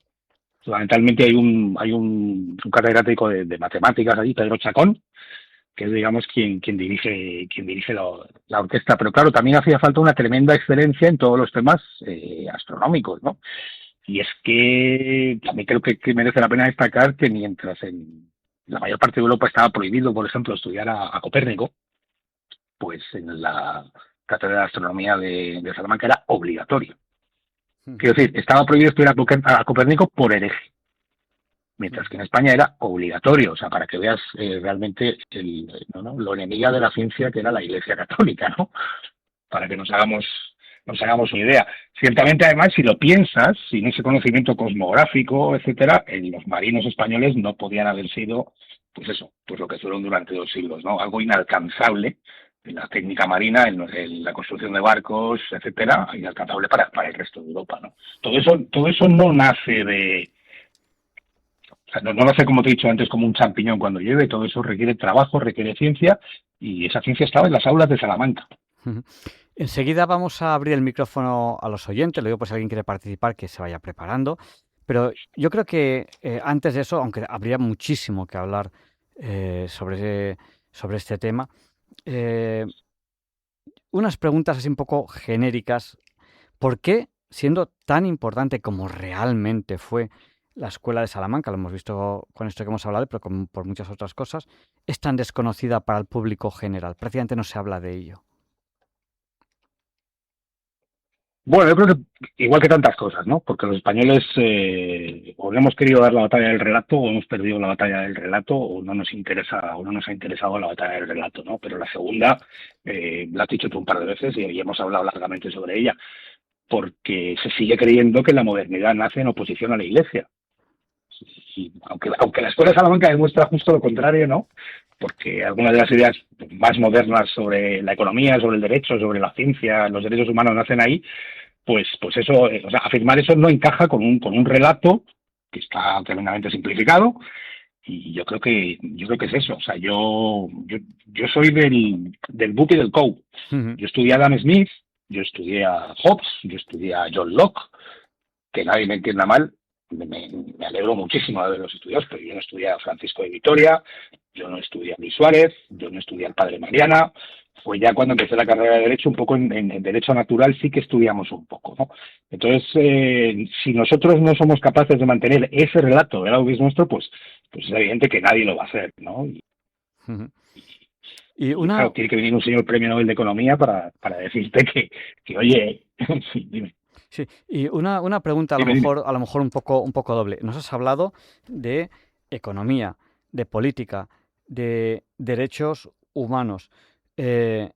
Fundamentalmente hay un catedrático de matemáticas allí, Pedro Chacón, que es, digamos, quien dirige la orquesta. Pero claro, también hacía falta una tremenda excelencia en todos los temas astronómicos, ¿no? Y es que también creo que merece la pena destacar que mientras en la mayor parte de Europa estaba prohibido, por ejemplo, estudiar a Copérnico, pues en la Cátedra de Astronomía de Salamanca era obligatorio. Ujú. Quiero decir, estaba prohibido estudiar a Copérnico por hereje, mientras que en España era obligatorio, o sea, para que veas realmente lo enemiga de la ciencia que era la Iglesia Católica, ¿no? Para que nos hagamos una idea. Ciertamente, además, si lo piensas, sin ese conocimiento cosmográfico, etcétera, los marinos españoles no podían haber sido, pues eso, pues lo que fueron durante 2 siglos, ¿no? Algo inalcanzable en la técnica marina, en la construcción de barcos, etcétera, inalcanzable para el resto de Europa, ¿no? Todo eso no nace o sea, no nace, como te he dicho antes, como un champiñón cuando llueve. Todo eso requiere trabajo, requiere ciencia, y esa ciencia estaba en las aulas de Salamanca. Ujú. Enseguida vamos a abrir el micrófono a los oyentes, lo digo por si alguien quiere participar, que se vaya preparando. Pero yo creo que antes de eso, aunque habría muchísimo que hablar sobre este tema, eh, unas preguntas así un poco genéricas. ¿Por qué, siendo tan importante como realmente fue la escuela de Salamanca, lo hemos visto con esto que hemos hablado, pero por muchas otras cosas, es tan desconocida para el público general? Prácticamente no se habla de ello. Bueno, yo creo que igual que tantas cosas, ¿no? Porque los españoles o no hemos querido dar la batalla del relato, o hemos perdido la batalla del relato, o no nos interesa, o no nos ha interesado la batalla del relato, ¿no? Pero la segunda, la has dicho tú un par de veces y hemos hablado largamente sobre ella, porque se sigue creyendo que la modernidad nace en oposición a la Iglesia. Y aunque la Escuela de Salamanca demuestra justo lo contrario, ¿no? Porque algunas de las ideas más modernas sobre la economía, sobre el derecho, sobre la ciencia, los derechos humanos nacen ahí, pues eso, o sea, afirmar eso no encaja con un relato que está tremendamente simplificado. Y yo creo que es eso. O sea, yo soy del Book y del Cow. Ujú. Yo estudié a Adam Smith, yo estudié a Hobbes, yo estudié a John Locke. Que nadie me entienda mal, me alegro muchísimo de haberlos estudiado, pero yo no estudié a Francisco de Vitoria, yo no estudié a Luis Suárez, yo no estudié al padre Mariana. Fue ya cuando empecé la carrera de Derecho, un poco en Derecho Natural sí que estudiamos un poco, ¿no? Entonces, si nosotros no somos capaces de mantener ese relato de algo que es nuestro, pues es evidente que nadie lo va a hacer, ¿no? Ujú. Y Y claro, tiene que venir un señor premio Nobel de Economía para decirte que oye, sí, dime, sí, y una pregunta dime. a lo mejor un poco doble. Nos has hablado de economía, de política, de derechos humanos. Eh,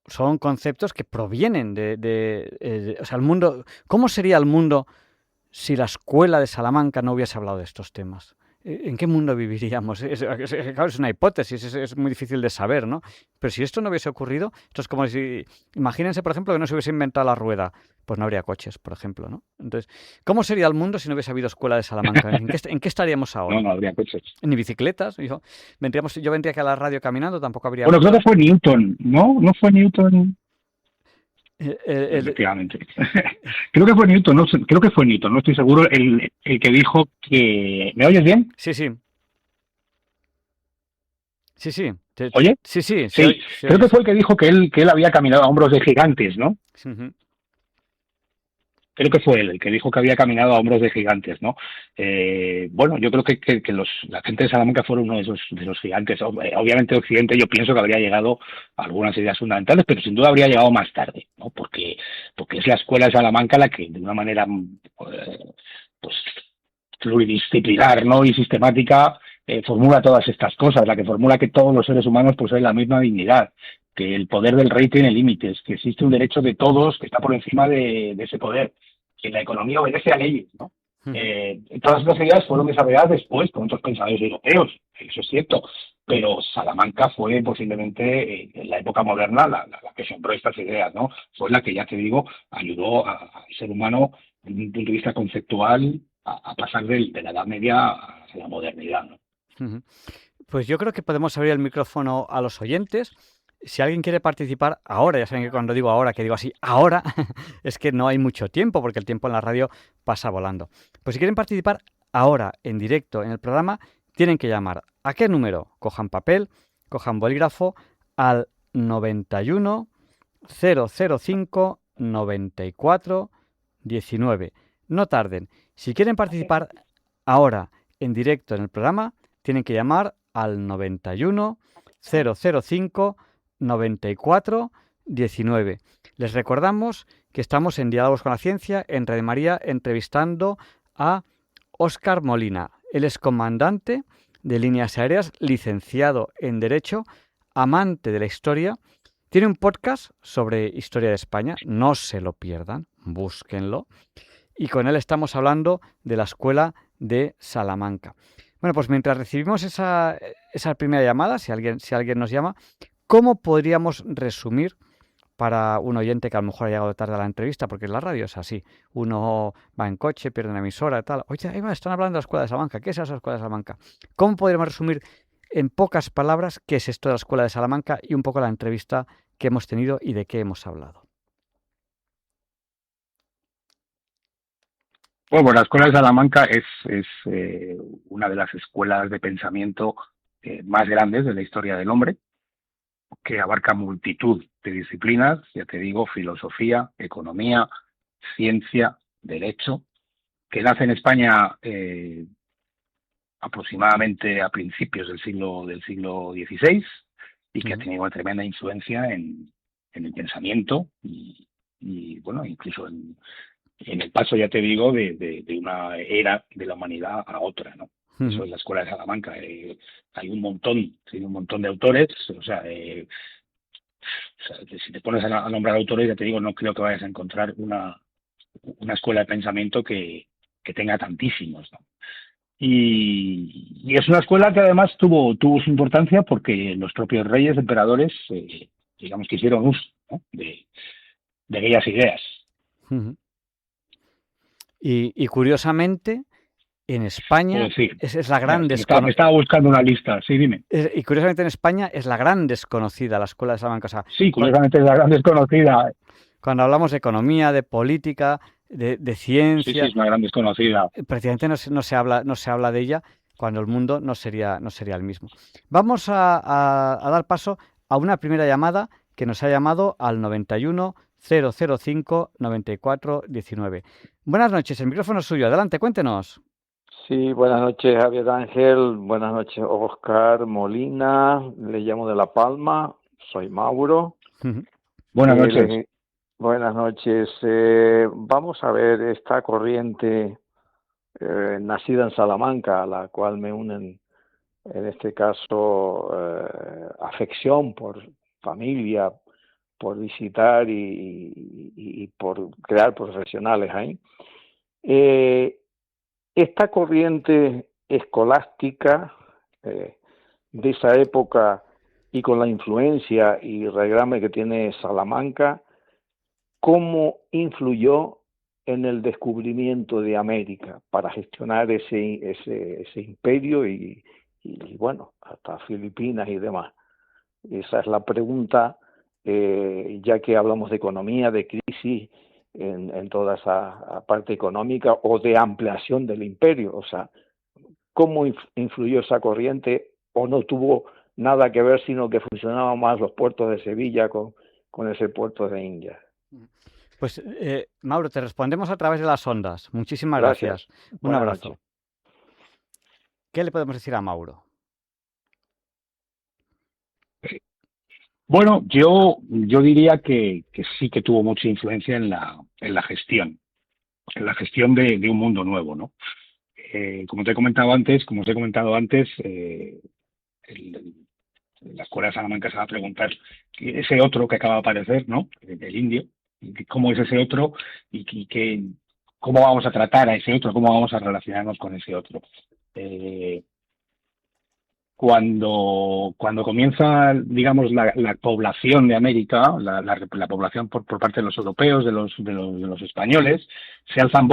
Son conceptos que provienen o sea, el mundo. ¿Cómo sería el mundo si la escuela de Salamanca no hubiese hablado de estos temas? ¿En qué mundo viviríamos? Claro, es una hipótesis, es muy difícil de saber, ¿no? Pero si esto no hubiese ocurrido, esto es como si, imagínense, por ejemplo, que no se hubiese inventado la rueda, pues no habría coches, por ejemplo, ¿no? Entonces, ¿cómo sería el mundo si no hubiese habido escuela de Salamanca? En qué estaríamos No, ahora? no habría coches. Ni bicicletas. Yo vendría aquí a la radio caminando, tampoco habría Bueno, creo que motos. fue Newton, ¿no? ¿No fue Newton? Eh, el- Efectivamente. Creo que fue Newton, no sé, creo que fue Newton, no estoy seguro, el que dijo que... ¿Me oyes bien? sí, sí, sí, sí, ¿Oye? sí, sí, Sí, se creo oye, que sí. fue el que dijo que él había caminado a hombros de gigantes, ¿no? Ujú. creo que fue él el que dijo que había caminado a hombros de gigantes, ¿no? Bueno, yo creo que la gente de Salamanca fueron uno de esos gigantes. Obviamente Occidente yo pienso que habría llegado a algunas ideas fundamentales, pero sin duda habría llegado más tarde, ¿no? Porque es la escuela de Salamanca la que de una manera pues pluridisciplinar, ¿no? Y sistemática formula todas estas cosas, la que formula que todos los seres humanos poseen la misma dignidad, que el poder del rey tiene límites, que existe un derecho de todos que está por encima de ese poder, que la economía obedece a leyes, ¿no? Todas estas ideas fueron desarrolladas después con otros pensadores europeos, eso es cierto, pero Salamanca fue posiblemente en la época moderna la que sembró estas ideas, ¿no? Fue la que, ya te digo, ayudó al ser humano desde un punto de vista conceptual a pasar de la Edad Media a la modernidad, ¿no? Pues yo creo que podemos abrir el micrófono a los oyentes. Si alguien quiere participar ahora, ya saben que cuando digo ahora, que digo así, ahora, es que no hay mucho tiempo, porque el tiempo en la radio pasa volando. Pues si quieren participar ahora, en directo, en el programa, tienen que llamar. ¿A qué número? Cojan papel, cojan bolígrafo, al 91 005 94 19. No tarden. Si quieren participar ahora, en directo, en el programa, tienen que llamar al 91 005 94 19. Les recordamos que estamos en Diálogos con la Ciencia, en Red María, entrevistando a Óscar Molina. Él es comandante de líneas aéreas, licenciado en Derecho, amante de la historia. Tiene un podcast sobre historia de España, no se lo pierdan, búsquenlo. Y con él estamos hablando de la Escuela de Salamanca. Bueno, pues mientras recibimos esa primera llamada, si alguien nos llama, ¿cómo podríamos resumir para un oyente que a lo mejor ha llegado tarde a la entrevista? Porque la radio es así. Uno va en coche, pierde una emisora y tal. Oye, ahí va, están hablando de la Escuela de Salamanca. ¿Qué es esa Escuela de Salamanca? ¿Cómo podríamos resumir en pocas palabras qué es esto de la Escuela de Salamanca y un poco la entrevista que hemos tenido y de qué hemos hablado? Bueno, la Escuela de Salamanca es una de las escuelas de pensamiento más grandes de la historia del hombre, que abarca multitud de disciplinas, ya te digo, filosofía, economía, ciencia, derecho, que nace en España aproximadamente a principios del siglo XVI y que ha tenido una tremenda influencia en el pensamiento y bueno, incluso en el paso, ya te digo, de una era de la humanidad a otra, ¿no? Eso es la Escuela de Salamanca. Hay un montón de autores, o sea, si te pones a nombrar autores, ya te digo, no creo que vayas a encontrar una escuela de pensamiento que tenga tantísimos, ¿no? Y es una escuela que además tuvo su importancia porque los propios reyes, emperadores, digamos que hicieron uso, ¿no? de aquellas ideas. Y curiosamente, en España Sí. es la gran desconocida. Me estaba buscando una lista, sí, dime. Y curiosamente en España es la gran desconocida, la Escuela de Salamanca. O sea, sí, curiosamente es la gran desconocida. Cuando hablamos de economía, de política, de ciencia... Sí, es una gran desconocida. Prácticamente no se habla de ella, cuando el mundo no sería el mismo. Vamos a dar paso a una primera llamada que nos ha llamado al 91 005 94 19. Buenas noches, el micrófono es suyo. Adelante, cuéntenos. Sí, buenas noches, Javier Ángel. Buenas noches, Óscar Molina. Le llamo de La Palma. Soy Mauro. Buenas noches. Buenas noches. Vamos a ver esta corriente nacida en Salamanca, a la cual me unen, en este caso, afección por familia, por visitar y por crear profesionales ahí. Esta corriente escolástica de esa época y con la influencia y regrame que tiene Salamanca, ¿cómo influyó en el descubrimiento de América para gestionar ese imperio y bueno, hasta Filipinas y demás? Esa es la pregunta, ya que hablamos de economía, de crisis en toda esa parte económica o de ampliación del imperio. O sea, ¿cómo influyó esa corriente o no tuvo nada que ver, sino que funcionaban más los puertos de Sevilla con ese puerto de Indias? Pues, Mauro, te respondemos a través de las ondas. Muchísimas Gracias. gracias. Un Buenas abrazo. noches. ¿Qué le podemos decir a Mauro? Bueno, yo diría que sí que tuvo mucha influencia en la gestión, de un mundo nuevo, ¿no? Como os he comentado antes, el- la Escuela de Salamanca se va a preguntar ese otro que acaba de aparecer, ¿no? El indio, cómo es ese otro cómo vamos a tratar a ese otro, cómo vamos a relacionarnos con ese otro. Eh, cuando comienza, digamos, la población de América, la población por parte de los europeos, de los españoles, se alzan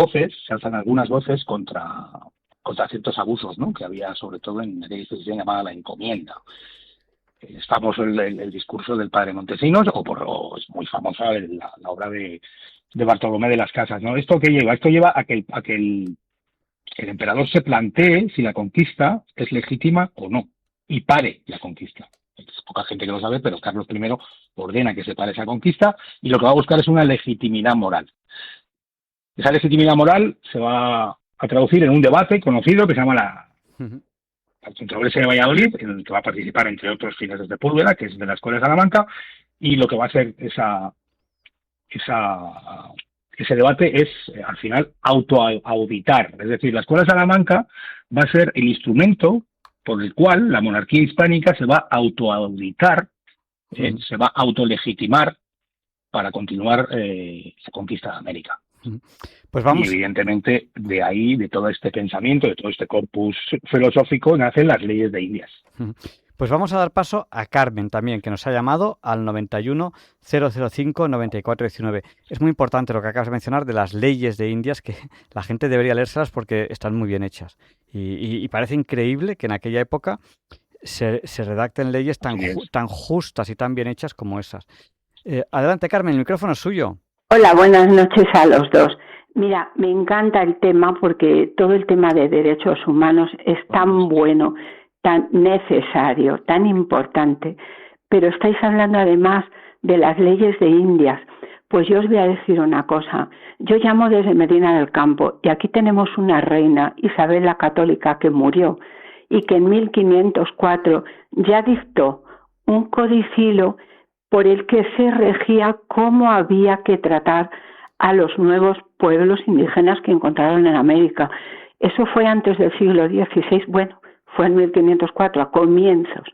algunas voces contra ciertos abusos, ¿no? Que había, sobre todo, en aquella institución llamada la encomienda. Es famoso el discurso del padre Montesinos, o es muy famosa la obra de Bartolomé de las Casas, ¿no? ¿Esto qué lleva? Esto lleva a que el emperador se plantee si la conquista es legítima o no, y pare la conquista. Es poca gente que lo sabe, pero Carlos I ordena que se pare esa conquista, y lo que va a buscar es una legitimidad moral. Esa legitimidad moral se va a traducir en un debate conocido que se llama la controversia de Valladolid, en el que va a participar, entre otros, Ginés de Sepúlveda, que es de la Escuela de Salamanca, y lo que va a ser ese debate es, al final, autoauditar. Es decir, la Escuela de Salamanca va a ser el instrumento por el cual la monarquía hispánica se va a autoauditar, se va a autolegitimar para continuar la conquista de América. Pues vamos. Y evidentemente de ahí, de todo este pensamiento, de todo este corpus filosófico, nacen las leyes de Indias. Pues vamos a dar paso a Carmen también, que nos ha llamado al 91 005 94 19. Es muy importante lo que acabas de mencionar de las leyes de Indias, que la gente debería leérselas porque están muy bien hechas. Y parece increíble que en aquella época se redacten leyes tan justas y tan bien hechas como esas. Adelante, Carmen, el micrófono es suyo. Hola, buenas noches a los dos. Mira, me encanta el tema porque todo el tema de derechos humanos es tan bueno, tan necesario, tan importante, pero estáis hablando además de las leyes de Indias. Pues yo os voy a decir una cosa. Yo llamo desde Medina del Campo y aquí tenemos una reina, Isabel la Católica, que murió y que en 1504 ya dictó un codicilo por el que se regía cómo había que tratar a los nuevos pueblos indígenas que encontraron en América. Eso fue antes del siglo XVI, bueno, fue en 1504, a comienzos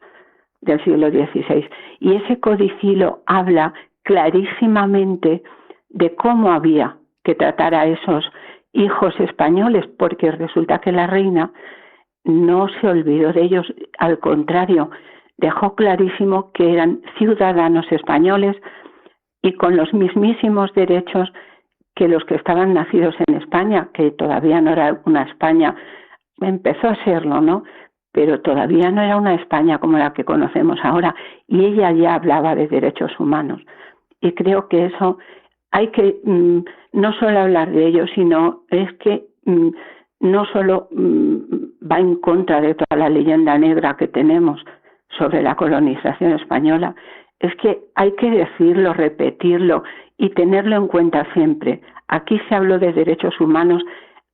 del siglo XVI. Y ese codicilo habla clarísimamente de cómo había que tratar a esos hijos españoles, porque resulta que la reina no se olvidó de ellos, al contrario, dejó clarísimo que eran ciudadanos españoles y con los mismísimos derechos que los que estaban nacidos en España, que todavía no era una España, empezó a serlo, ¿no? Pero todavía no era una España como la que conocemos ahora, y ella ya hablaba de derechos humanos. Y creo que eso hay que no solo hablar de ello, sino es que no solo va en contra de toda la leyenda negra que tenemos sobre la colonización española, es que hay que decirlo, repetirlo y tenerlo en cuenta siempre. Aquí se habló de derechos humanos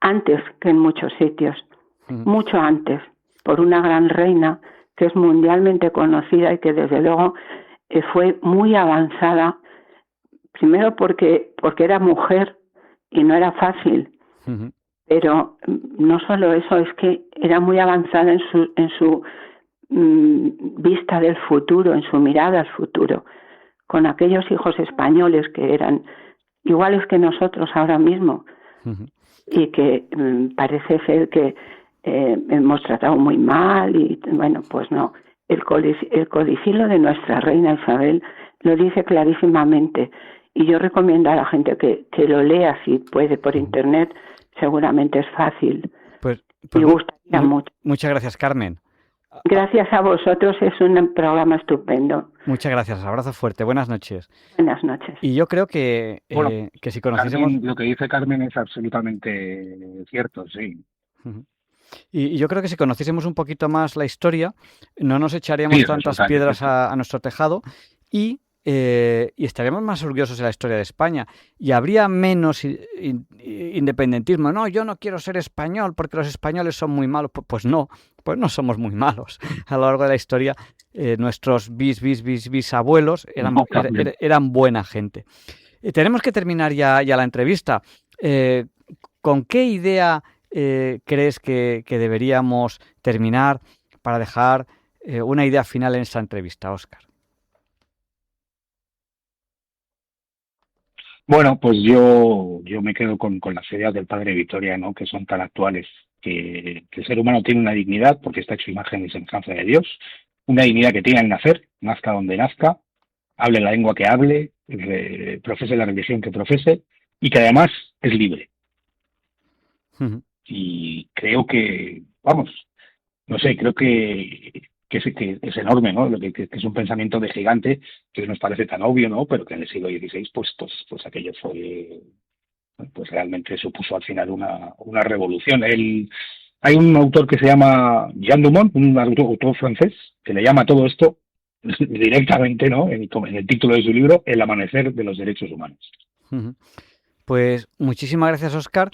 antes que en muchos sitios, mucho antes, por una gran reina que es mundialmente conocida y que desde luego fue muy avanzada, primero porque era mujer y no era fácil, pero no solo eso, es que era muy avanzada en su vista del futuro, en su mirada al futuro, con aquellos hijos españoles que eran iguales que nosotros ahora mismo y que parece ser que hemos tratado muy mal y bueno, pues no. El codicilo de nuestra reina Isabel lo dice clarísimamente y yo recomiendo a la gente que lo lea si puede por internet, seguramente es fácil. Pues me gustaría mucho. Muchas gracias, Carmen. Gracias a vosotros, es un programa estupendo. Muchas gracias, abrazo fuerte, buenas noches. Buenas noches. Y yo creo que si conociésemos... Carmen, lo que dice Carmen es absolutamente cierto, sí. Y yo creo que si conociésemos un poquito más la historia, no nos echaríamos tantas piedras a nuestro tejado y y estaríamos más orgullosos de la historia de España y habría menos independentismo. No, yo no quiero ser español porque los españoles son muy malos. Pues no somos muy malos. A lo largo de la historia, nuestros bisabuelos eran buena gente. Tenemos que terminar ya la entrevista. ¿Con qué idea crees que deberíamos terminar para dejar una idea final en esta entrevista, Óscar? Bueno, pues yo me quedo con las ideas del padre Vittoria, ¿no? Que son tan actuales, que el ser humano tiene una dignidad porque está hecho imagen y semejanza de Dios, una dignidad que tiene al nacer, nazca donde nazca, hable la lengua que hable, profese la religión que profese, y que además es libre. Y creo que, no sé, creo que es enorme, ¿no? Que es un pensamiento de gigante que nos parece tan obvio, ¿no? Pero que en el siglo XVI, pues aquello fue, pues realmente supuso al final una revolución. Hay un autor que se llama Jean Dumont, un autor francés, que le llama todo esto directamente, ¿no? En el título de su libro, El amanecer de los derechos humanos. Pues muchísimas gracias, Óscar.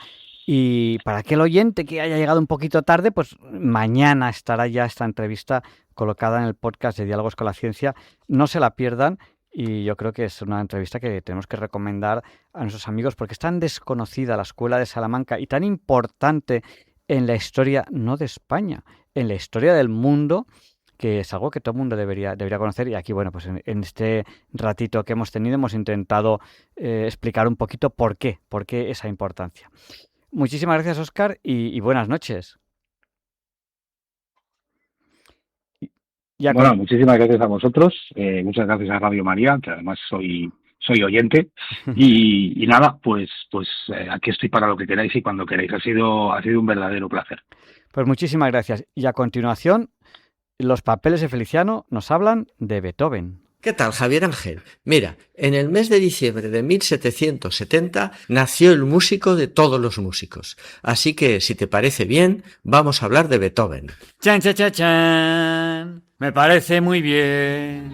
Y para aquel oyente que haya llegado un poquito tarde, pues mañana estará ya esta entrevista colocada en el podcast de Diálogos con la Ciencia. No se la pierdan y yo creo que es una entrevista que tenemos que recomendar a nuestros amigos porque es tan desconocida la Escuela de Salamanca y tan importante en la historia, no de España, en la historia del mundo, que es algo que todo el mundo debería conocer. Y aquí, bueno, pues en este ratito que hemos tenido hemos intentado explicar un poquito por qué esa importancia. Muchísimas gracias, Óscar, y buenas noches. Bueno, muchísimas gracias a vosotros, muchas gracias a Radio María, que además soy oyente, y nada, pues aquí estoy para lo que queráis y cuando queráis. Ha sido un verdadero placer. Pues muchísimas gracias. Y a continuación, los papeles de Feliciano nos hablan de Beethoven. ¿Qué tal, Javier Ángel? Mira, en el mes de diciembre de 1770 nació el músico de todos los músicos. Así que, si te parece bien, vamos a hablar de Beethoven. ¡Chan, chan, chan, chan! Me parece muy bien.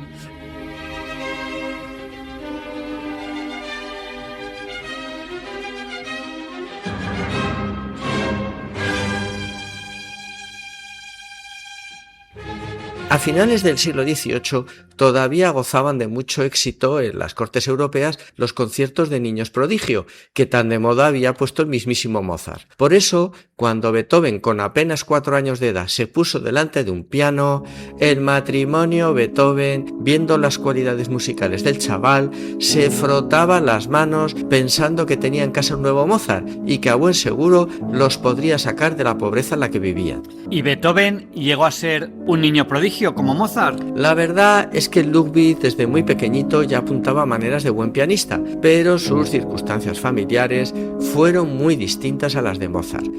A finales del siglo XVIII todavía gozaban de mucho éxito en las cortes europeas los conciertos de niños prodigio, que tan de moda había puesto el mismísimo Mozart. Por eso, cuando Beethoven, con apenas 4 años de edad, se puso delante de un piano, el matrimonio Beethoven, viendo las cualidades musicales del chaval, se frotaba las manos pensando que tenía en casa un nuevo Mozart y que a buen seguro los podría sacar de la pobreza en la que vivían. ¿Y Beethoven llegó a ser un niño prodigio como Mozart? La verdad es que Ludwig desde muy pequeñito ya apuntaba maneras de buen pianista, pero sus circunstancias familiares fueron muy distintas a las de Mozart.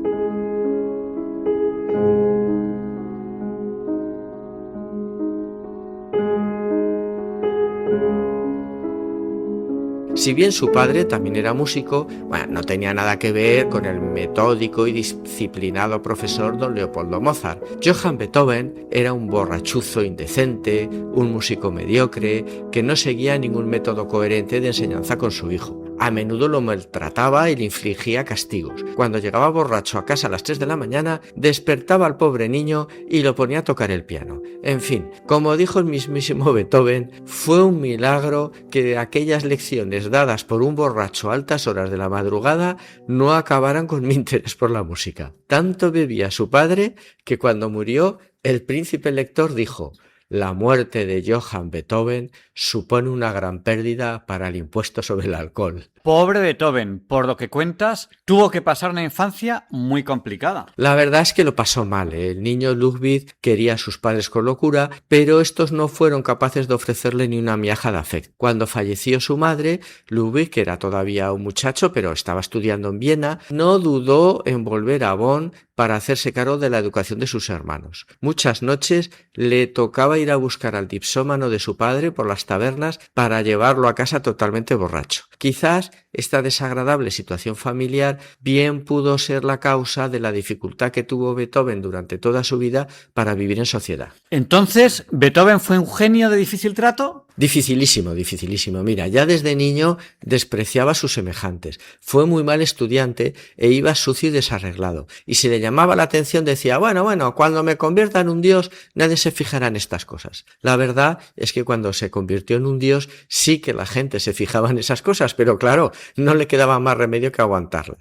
Si bien su padre también era músico, no tenía nada que ver con el metódico y disciplinado profesor don Leopoldo Mozart. Johann Beethoven era un borrachuzo indecente, un músico mediocre, que no seguía ningún método coherente de enseñanza con su hijo. A menudo lo maltrataba y le infligía castigos. Cuando llegaba borracho a casa a las 3 de la mañana, despertaba al pobre niño y lo ponía a tocar el piano. En fin, como dijo el mismísimo Beethoven, fue un milagro que aquellas lecciones dadas por un borracho a altas horas de la madrugada no acabaran con mi interés por la música. Tanto bebía su padre que cuando murió, el príncipe lector dijo: la muerte de Johann Beethoven supone una gran pérdida para el impuesto sobre el alcohol. Pobre Beethoven, por lo que cuentas, tuvo que pasar una infancia muy complicada. La verdad es que lo pasó mal. El niño Ludwig quería a sus padres con locura, pero estos no fueron capaces de ofrecerle ni una miaja de afecto. Cuando falleció su madre, Ludwig, que era todavía un muchacho, pero estaba estudiando en Viena, no dudó en volver a Bonn para hacerse cargo de la educación de sus hermanos. Muchas noches le tocaba ir a buscar al dipsómano de su padre por las tabernas para llevarlo a casa totalmente borracho. Quizás esta desagradable situación familiar bien pudo ser la causa de la dificultad que tuvo Beethoven durante toda su vida para vivir en sociedad. Entonces, ¿Beethoven fue un genio de difícil trato? Dificilísimo, dificilísimo. Mira, ya desde niño despreciaba a sus semejantes. Fue muy mal estudiante e iba sucio y desarreglado. Y si le llamaba la atención decía, bueno, cuando me convierta en un dios, nadie se fijará en estas cosas. La verdad es que cuando se convirtió en un dios, sí que la gente se fijaba en esas cosas, pero claro, no le quedaba más remedio que aguantarlas.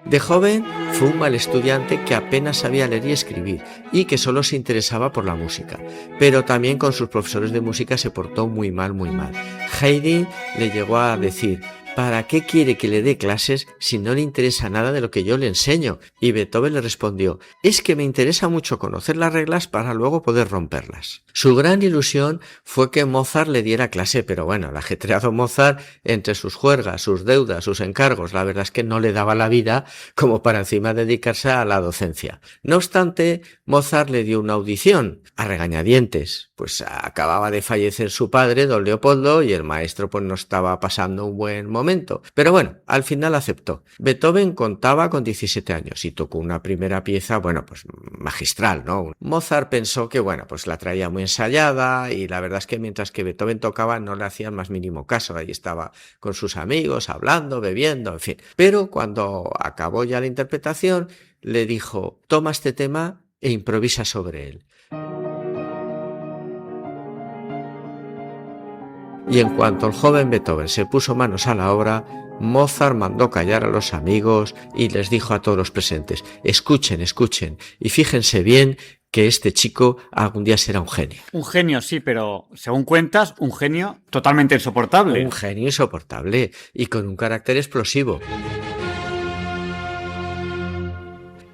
De joven fue un mal estudiante que apenas sabía leer y escribir y que solo se interesaba por la música, pero también con sus profesores de música se portó muy mal. Haydn le llegó a decir, ¿para qué quiere que le dé clases si no le interesa nada de lo que yo le enseño? Y Beethoven le respondió, es que me interesa mucho conocer las reglas para luego poder romperlas. Su gran ilusión fue que Mozart le diera clase, pero bueno, el ajetreado Mozart, entre sus juergas, sus deudas, sus encargos, la verdad es que no le daba la vida como para encima dedicarse a la docencia. No obstante, Mozart le dio una audición a regañadientes, pues acababa de fallecer su padre, don Leopoldo, y el maestro pues no estaba pasando un buen momento. Pero bueno, al final aceptó. Beethoven contaba con 17 años y tocó una primera pieza, bueno, pues magistral, ¿no? Mozart pensó que, bueno, pues la traía muy ensayada y la verdad es que mientras que Beethoven tocaba no le hacían más mínimo caso. Ahí estaba con sus amigos, hablando, bebiendo, en fin. Pero cuando acabó ya la interpretación, le dijo, toma este tema e improvisa sobre él. Y en cuanto el joven Beethoven se puso manos a la obra, Mozart mandó callar a los amigos y les dijo a todos los presentes, escuchen y fíjense bien que este chico algún día será un genio. Un genio, sí, pero según cuentas, un genio totalmente insoportable. Un genio insoportable y con un carácter explosivo.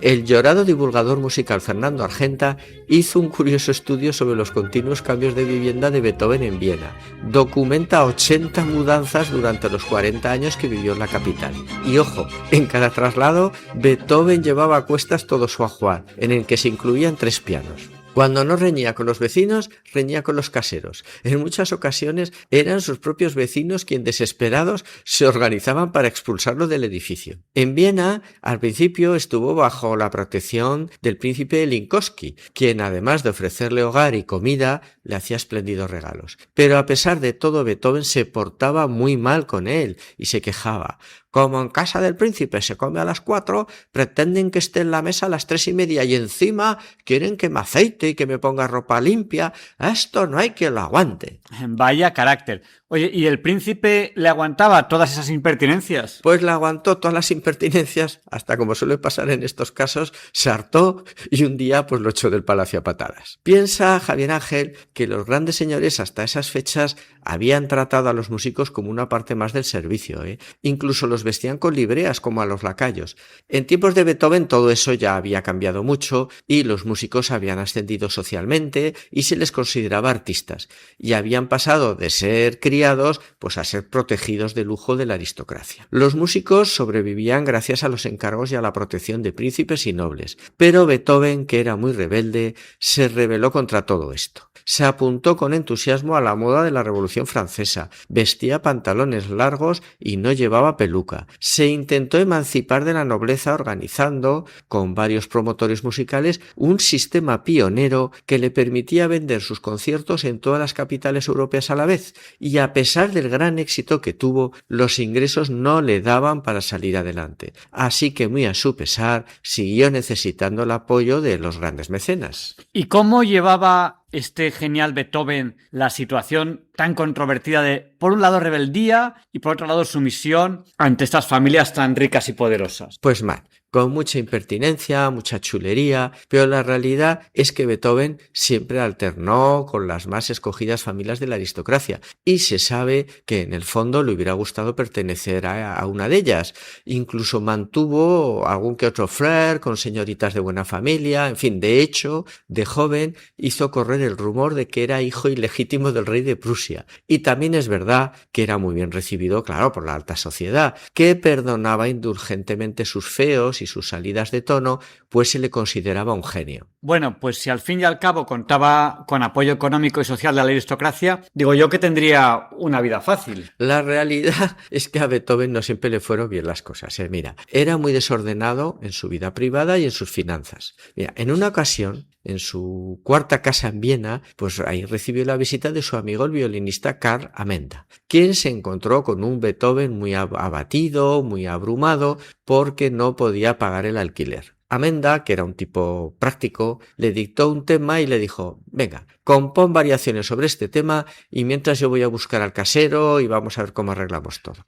El llorado divulgador musical Fernando Argenta hizo un curioso estudio sobre los continuos cambios de vivienda de Beethoven en Viena. Documenta 80 mudanzas durante los 40 años que vivió en la capital. Y ojo, en cada traslado, Beethoven llevaba a cuestas todo su ajuar, en el que se incluían 3 pianos. Cuando no reñía con los vecinos, reñía con los caseros. En muchas ocasiones eran sus propios vecinos quienes desesperados se organizaban para expulsarlo del edificio. En Viena, al principio estuvo bajo la protección del príncipe Linkowski, quien además de ofrecerle hogar y comida, le hacía espléndidos regalos. Pero a pesar de todo, Beethoven se portaba muy mal con él y se quejaba. Como en casa del príncipe se come a las 4, pretenden que esté en la mesa a las 3:30 y encima quieren que me aceite y que me ponga ropa limpia. A esto no hay quien lo aguante. Vaya carácter. Oye, ¿y el príncipe le aguantaba todas esas impertinencias? Pues le aguantó todas las impertinencias, hasta como suele pasar en estos casos, se hartó y un día pues lo echó del palacio a patadas. Piensa Javier Ángel que los grandes señores hasta esas fechas habían tratado a los músicos como una parte más del servicio, Incluso los vestían con libreas como a los lacayos. En tiempos de Beethoven todo eso ya había cambiado mucho y los músicos habían ascendido socialmente y se les consideraba artistas y habían pasado de ser criados pues a ser protegidos de lujo de la aristocracia. Los músicos sobrevivían gracias a los encargos y a la protección de príncipes y nobles, pero Beethoven, que era muy rebelde, se rebeló contra todo esto. Se apuntó con entusiasmo a la moda de la Revolución Francesa, vestía pantalones largos y no llevaba peluca. Se intentó emancipar de la nobleza organizando, con varios promotores musicales, un sistema pionero que le permitía vender sus conciertos en todas las capitales europeas a la vez, y a pesar del gran éxito que tuvo, los ingresos no le daban para salir adelante. Así que muy a su pesar, siguió necesitando el apoyo de los grandes mecenas. ¿Y cómo llevaba este genial Beethoven la situación tan controvertida de, por un lado, rebeldía y por otro lado, sumisión ante estas familias tan ricas y poderosas? Pues mal, con mucha impertinencia, mucha chulería, pero la realidad es que Beethoven siempre alternó con las más escogidas familias de la aristocracia y se sabe que en el fondo le hubiera gustado pertenecer a una de ellas. Incluso mantuvo algún que otro frère con señoritas de buena familia, en fin, de hecho, de joven hizo correr el rumor de que era hijo ilegítimo del rey de Prusia. Y también es verdad que era muy bien recibido, claro, por la alta sociedad, que perdonaba indulgentemente sus feos y sus salidas de tono, pues se le consideraba un genio. Bueno, pues si al fin y al cabo contaba con apoyo económico y social de la aristocracia, digo yo que tendría una vida fácil. La realidad es que a Beethoven no siempre le fueron bien las cosas. Mira, era muy desordenado en su vida privada y en sus finanzas. Mira, en una ocasión, en su cuarta casa en Viena, pues ahí recibió la visita de su amigo el violinista Karl Amenda, quien se encontró con un Beethoven muy abatido, muy abrumado, porque no podía pagar el alquiler. Amenda, que era un tipo práctico, le dictó un tema y le dijo: venga, compón variaciones sobre este tema y mientras yo voy a buscar al casero y vamos a ver cómo arreglamos todo.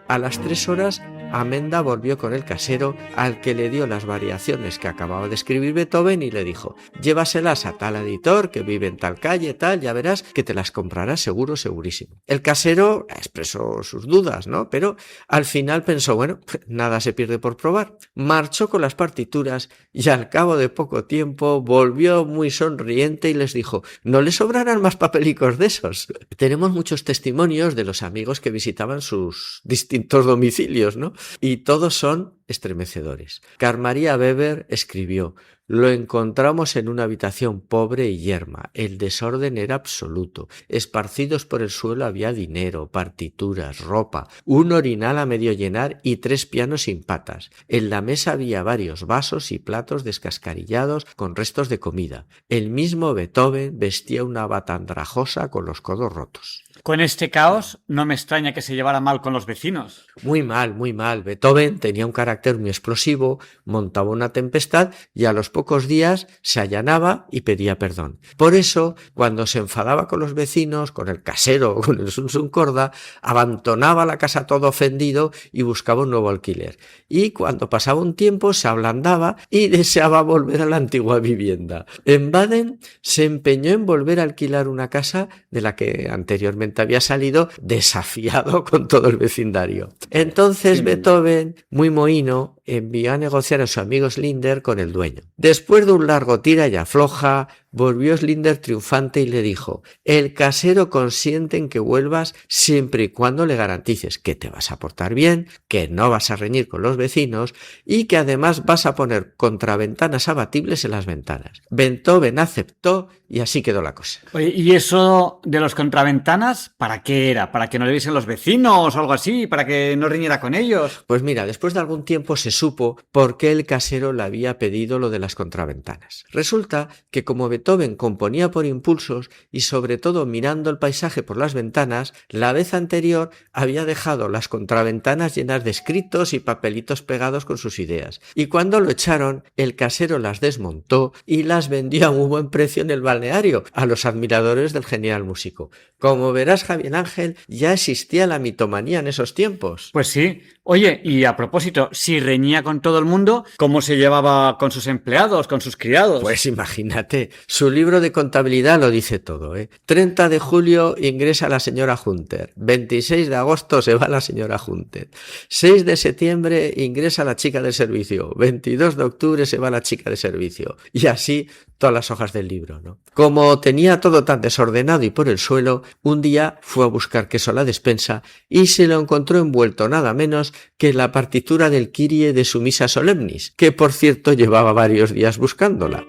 A las 3 horas, Amenda volvió con el casero, al que le dio las variaciones que acababa de escribir Beethoven y le dijo: llévaselas a tal editor que vive en tal calle, tal, ya verás que te las comprará seguro, segurísimo. El casero expresó sus dudas, ¿no? Pero al final pensó, bueno, nada se pierde por probar. Marchó con las partituras y al cabo de poco tiempo volvió muy sonriente y les dijo: no le sobrarán más papelicos de esos. Tenemos muchos testimonios de los amigos que visitaban sus distintos domicilios, ¿no? Y todos son estremecedores. Carl Maria Weber escribió: lo encontramos en una habitación pobre y yerma. El desorden era absoluto. Esparcidos por el suelo había dinero, partituras, ropa, un orinal a medio llenar y 3 pianos sin patas. En la mesa había varios vasos y platos descascarillados con restos de comida. El mismo Beethoven vestía una bata andrajosa con los codos rotos. Con este caos, no me extraña que se llevara mal con los vecinos. Muy mal, muy mal. Beethoven tenía un carácter muy explosivo, montaba una tempestad y a los pocos días se allanaba y pedía perdón. Por eso, cuando se enfadaba con los vecinos, con el casero o con el Sunsun Corda, abandonaba la casa todo ofendido y buscaba un nuevo alquiler. Y cuando pasaba un tiempo se ablandaba y deseaba volver a la antigua vivienda. En Baden se empeñó en volver a alquilar una casa de la que anteriormente había salido, desafiado con todo el vecindario. Entonces Beethoven, muy mohino, envió a negociar a su amigo Schlinder con el dueño. Después de un largo tira y afloja, volvió Schlinder triunfante y le dijo: el casero consiente en que vuelvas siempre y cuando le garantices que te vas a portar bien, que no vas a reñir con los vecinos y que además vas a poner contraventanas abatibles en las ventanas. Beethoven aceptó y así quedó la cosa. Oye, ¿y eso de los contraventanas para qué era? ¿Para que no le viesen los vecinos o algo así? ¿Para que no riñera con ellos? Pues mira, después de algún tiempo se supo por qué el casero le había pedido lo de las contraventanas. Resulta que como Beethoven componía por impulsos y sobre todo mirando el paisaje por las ventanas, la vez anterior había dejado las contraventanas llenas de escritos y papelitos pegados con sus ideas. Y cuando lo echaron, el casero las desmontó y las vendió a muy buen precio en el balneario a los admiradores del genial músico. Como verás, Javier Ángel, ya existía la mitomanía en esos tiempos. Pues sí. Oye, y a propósito, si reñía con todo el mundo, ¿cómo se llevaba con sus empleados, con sus criados? Pues imagínate, su libro de contabilidad lo dice todo, 30 de julio ingresa la señora Hunter, 26 de agosto se va la señora Hunter, 6 de septiembre ingresa la chica de servicio, 22 de octubre se va la chica de servicio, y así todas las hojas del libro, ¿no? Como tenía todo tan desordenado y por el suelo, un día fue a buscar queso a la despensa y se lo encontró envuelto nada menos que la partitura del Kyrie de su Misa Solemnis, que por cierto llevaba varios días buscándola.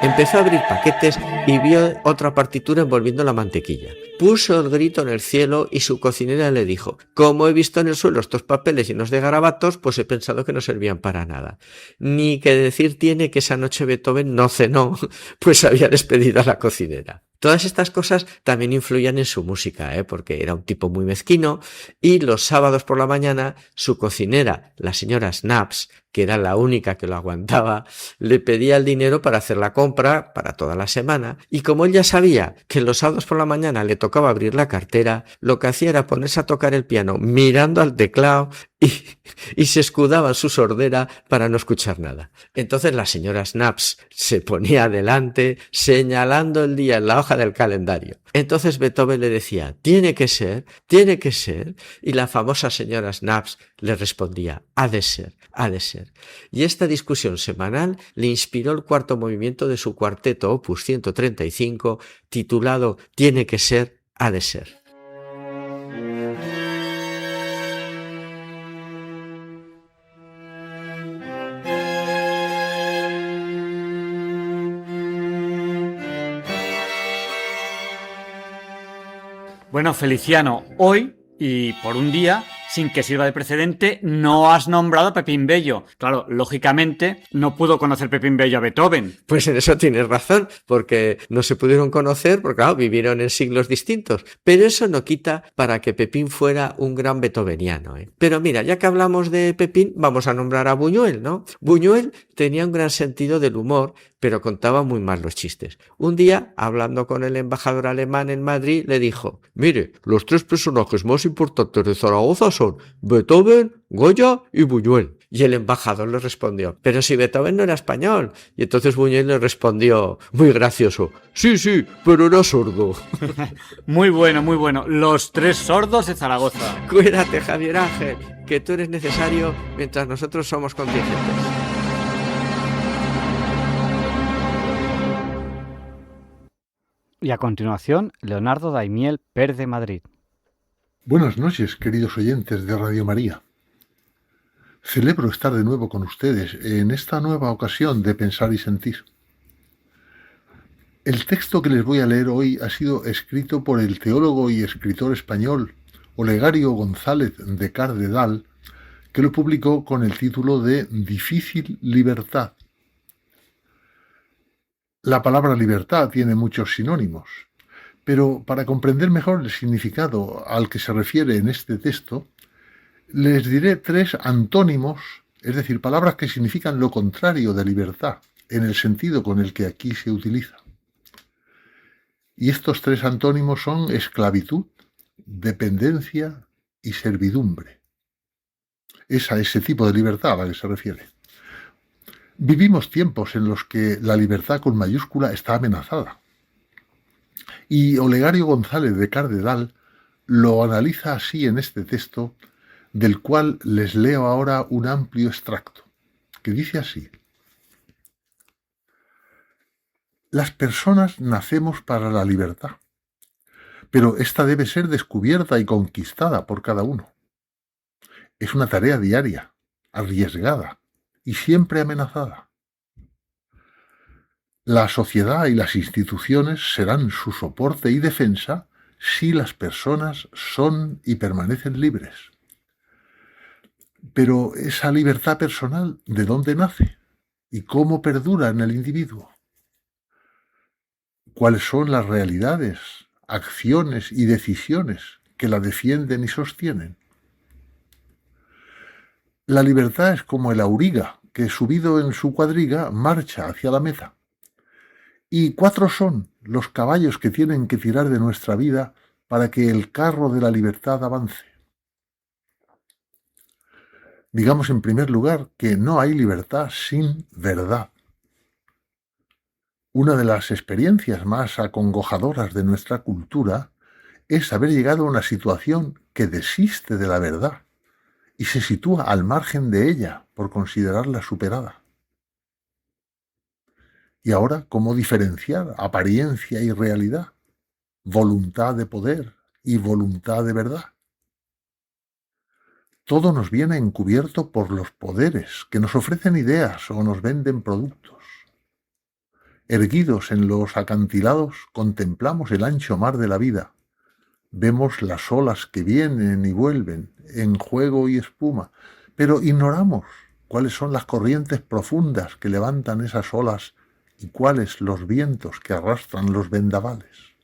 Empezó a abrir paquetes y vio otra partitura envolviendo la mantequilla. Puso el grito en el cielo y su cocinera le dijo: como he visto en el suelo estos papeles llenos de garabatos, pues he pensado que no servían para nada. Ni que decir tiene que esa noche Beethoven no cenó, pues había despedido a la cocinera. Todas estas cosas también influían en su música, porque era un tipo muy mezquino y los sábados por la mañana su cocinera, la señora Snaps, que era la única que lo aguantaba, le pedía el dinero para hacer la compra para toda la semana y como él ya sabía que los sábados por la mañana le tocaba abrir la cartera, lo que hacía era ponerse a tocar el piano mirando al teclado y se escudaba en su sordera para no escuchar nada. Entonces la señora Snaps se ponía adelante señalando el día en la hoja del calendario. Entonces Beethoven le decía, tiene que ser, y la famosa señora Snaps le respondía, ha de ser, ha de ser. Y esta discusión semanal le inspiró el cuarto movimiento de su cuarteto opus 135, titulado Tiene que ser, ha de ser. Bueno, Feliciano, hoy y por un día, sin que sirva de precedente, no has nombrado a Pepín Bello. Claro, lógicamente no pudo conocer Pepín Bello a Beethoven. Pues en eso tienes razón, porque no se pudieron conocer, porque claro, vivieron en siglos distintos. Pero eso no quita para que Pepín fuera un gran beethoveniano, ¿eh? Pero mira, ya que hablamos de Pepín, vamos a nombrar a Buñuel, ¿no? Buñuel tenía un gran sentido del humor, pero contaba muy mal los chistes. Un día, hablando con el embajador alemán en Madrid, le dijo, mire, los tres personajes más importantes de Zaragoza son Beethoven, Goya y Buñuel. Y el embajador le respondió, pero si Beethoven no era español. Y entonces Buñuel le respondió, muy gracioso, sí, pero era sordo. Muy bueno, los tres sordos de Zaragoza. Cuídate, Javier Ángel, que tú eres necesario mientras nosotros somos contingentes. Y a continuación, Leonardo Daimiel, Per de Madrid. Buenas noches, queridos oyentes de Radio María. Celebro estar de nuevo con ustedes en esta nueva ocasión de Pensar y Sentir. El texto que les voy a leer hoy ha sido escrito por el teólogo y escritor español Olegario González de Cardedal, que lo publicó con el título de Difícil libertad. La palabra libertad tiene muchos sinónimos, pero para comprender mejor el significado al que se refiere en este texto, les diré tres antónimos, es decir, palabras que significan lo contrario de libertad, en el sentido con el que aquí se utiliza. Y estos tres antónimos son esclavitud, dependencia y servidumbre. Es a ese tipo de libertad a la que se refiere. Vivimos tiempos en los que la libertad con mayúscula está amenazada. Y Olegario González de Cardedal lo analiza así en este texto, del cual les leo ahora un amplio extracto, que dice así. Las personas nacemos para la libertad, pero esta debe ser descubierta y conquistada por cada uno. Es una tarea diaria, arriesgada y siempre amenazada. La sociedad y las instituciones serán su soporte y defensa si las personas son y permanecen libres. Pero esa libertad personal, ¿de dónde nace? ¿Y cómo perdura en el individuo? ¿Cuáles son las realidades, acciones y decisiones que la defienden y sostienen? La libertad es como el auriga que, subido en su cuadriga, marcha hacia la meta. Y 4 son los caballos que tienen que tirar de nuestra vida para que el carro de la libertad avance. Digamos en primer lugar que no hay libertad sin verdad. Una de las experiencias más acongojadoras de nuestra cultura es haber llegado a una situación que desiste de la verdad y se sitúa al margen de ella por considerarla superada. Y ahora, ¿cómo diferenciar apariencia y realidad? Voluntad de poder y voluntad de verdad. Todo nos viene encubierto por los poderes que nos ofrecen ideas o nos venden productos. Erguidos en los acantilados, contemplamos el ancho mar de la vida. Vemos las olas que vienen y vuelven, en juego y espuma, pero ignoramos cuáles son las corrientes profundas que levantan esas olas y cuáles los vientos que arrastran los vendavales.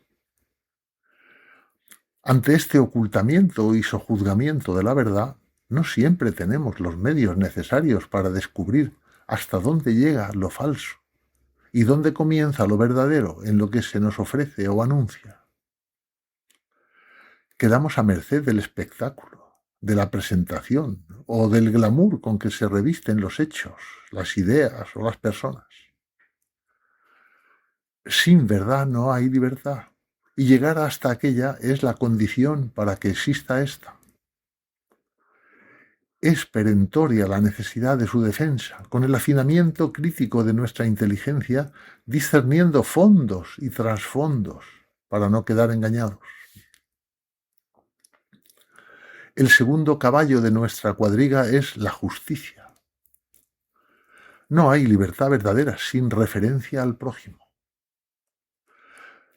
Ante este ocultamiento y sojuzgamiento de la verdad, no siempre tenemos los medios necesarios para descubrir hasta dónde llega lo falso y dónde comienza lo verdadero en lo que se nos ofrece o anuncia. Quedamos a merced del espectáculo, de la presentación, ¿no? o del glamour con que se revisten los hechos, las ideas o las personas. Sin verdad no hay libertad, y llegar hasta aquella es la condición para que exista esta. Es perentoria la necesidad de su defensa, con el afinamiento crítico de nuestra inteligencia, discerniendo fondos y trasfondos para no quedar engañados. El segundo caballo de nuestra cuadriga es la justicia. No hay libertad verdadera sin referencia al prójimo.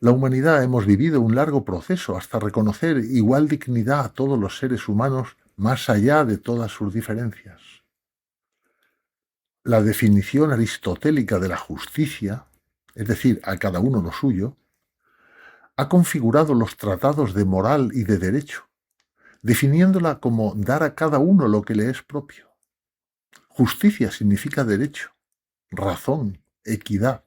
La humanidad hemos vivido un largo proceso hasta reconocer igual dignidad a todos los seres humanos más allá de todas sus diferencias. La definición aristotélica de la justicia, es decir, a cada uno lo suyo, ha configurado los tratados de moral y de derecho, definiéndola como dar a cada uno lo que le es propio. Justicia significa derecho, razón, equidad.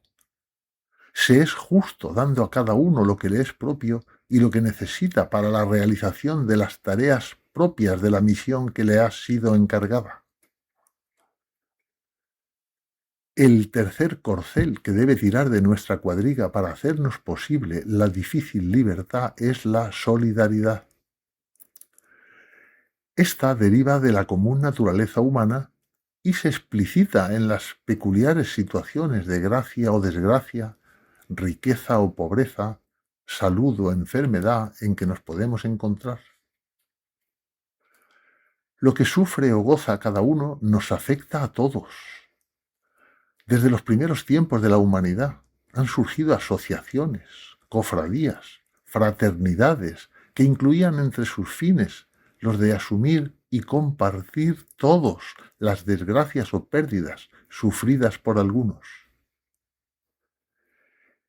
Se es justo dando a cada uno lo que le es propio y lo que necesita para la realización de las tareas propias de la misión que le ha sido encargada. El tercer corcel que debe tirar de nuestra cuadriga para hacernos posible la difícil libertad es la solidaridad. Esta deriva de la común naturaleza humana y se explicita en las peculiares situaciones de gracia o desgracia, riqueza o pobreza, salud o enfermedad en que nos podemos encontrar. Lo que sufre o goza cada uno nos afecta a todos. Desde los primeros tiempos de la humanidad han surgido asociaciones, cofradías, fraternidades que incluían entre sus fines los de asumir y compartir todos las desgracias o pérdidas sufridas por algunos.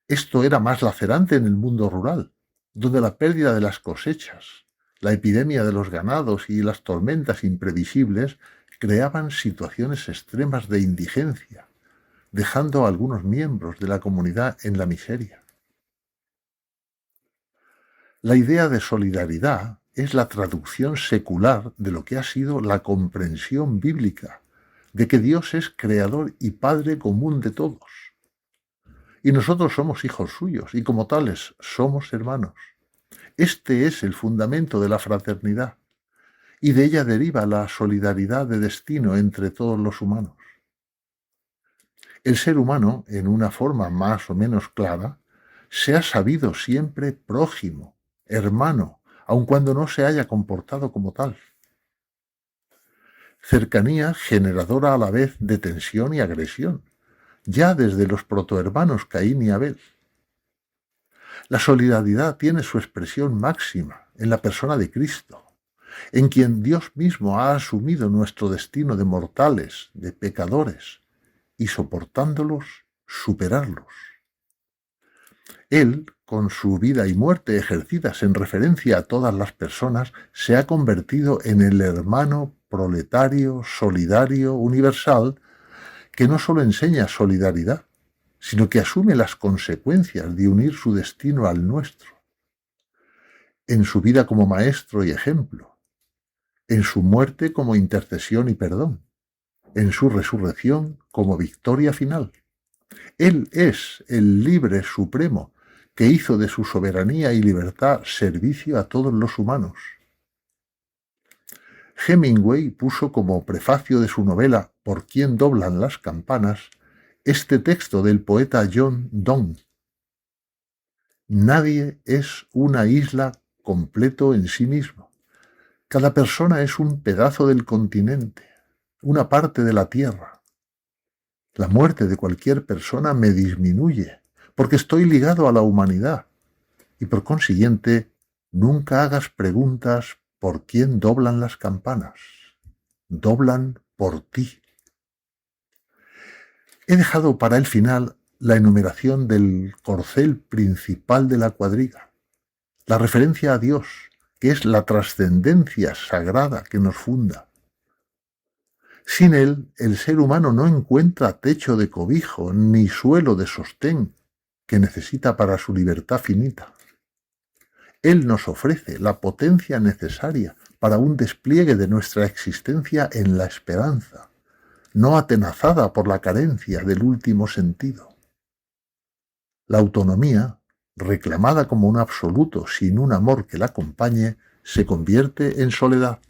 Esto era más lacerante en el mundo rural, donde la pérdida de las cosechas, la epidemia de los ganados y las tormentas imprevisibles creaban situaciones extremas de indigencia, dejando a algunos miembros de la comunidad en la miseria. La idea de solidaridad es la traducción secular de lo que ha sido la comprensión bíblica, de que Dios es creador y Padre común de todos. Y nosotros somos hijos suyos, y como tales somos hermanos. Este es el fundamento de la fraternidad, y de ella deriva la solidaridad de destino entre todos los humanos. El ser humano, en una forma más o menos clara, se ha sabido siempre prójimo, hermano, aun cuando no se haya comportado como tal. Cercanía generadora a la vez de tensión y agresión, ya desde los protohermanos Caín y Abel. La solidaridad tiene su expresión máxima en la persona de Cristo, en quien Dios mismo ha asumido nuestro destino de mortales, de pecadores, y soportándolos, superarlos. Él, con su vida y muerte ejercidas en referencia a todas las personas, se ha convertido en el hermano proletario, solidario, universal, que no solo enseña solidaridad, sino que asume las consecuencias de unir su destino al nuestro. En su vida como maestro y ejemplo, en su muerte como intercesión y perdón, en su resurrección como victoria final. Él es el libre supremo que hizo de su soberanía y libertad servicio a todos los humanos. Hemingway puso como prefacio de su novela ¿Por quién doblan las campanas? Este texto del poeta John Donne. Nadie es una isla completo en sí mismo. Cada persona es un pedazo del continente, una parte de la tierra. La muerte de cualquier persona me disminuye, porque estoy ligado a la humanidad, y por consiguiente, nunca hagas preguntas por quién doblan las campanas. Doblan por ti. He dejado para el final la enumeración del corcel principal de la cuadriga, la referencia a Dios, que es la trascendencia sagrada que nos funda. Sin él, el ser humano no encuentra techo de cobijo ni suelo de sostén que necesita para su libertad finita. Él nos ofrece la potencia necesaria para un despliegue de nuestra existencia en la esperanza, no atenazada por la carencia del último sentido. La autonomía, reclamada como un absoluto sin un amor que la acompañe, se convierte en soledad.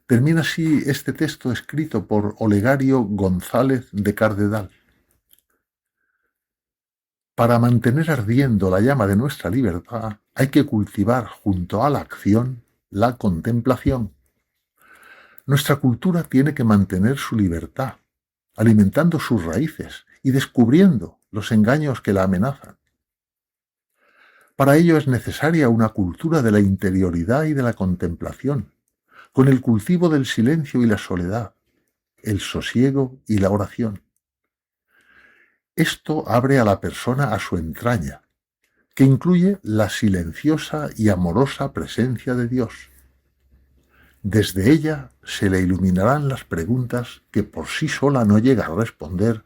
Termina así este texto escrito por Olegario González de Cardedal. Para mantener ardiendo la llama de nuestra libertad, hay que cultivar junto a la acción la contemplación. Nuestra cultura tiene que mantener su libertad, alimentando sus raíces y descubriendo los engaños que la amenazan. Para ello es necesaria una cultura de la interioridad y de la contemplación, con el cultivo del silencio y la soledad, el sosiego y la oración. Esto abre a la persona a su entraña, que incluye la silenciosa y amorosa presencia de Dios. Desde ella se le iluminarán las preguntas que por sí sola no llega a responder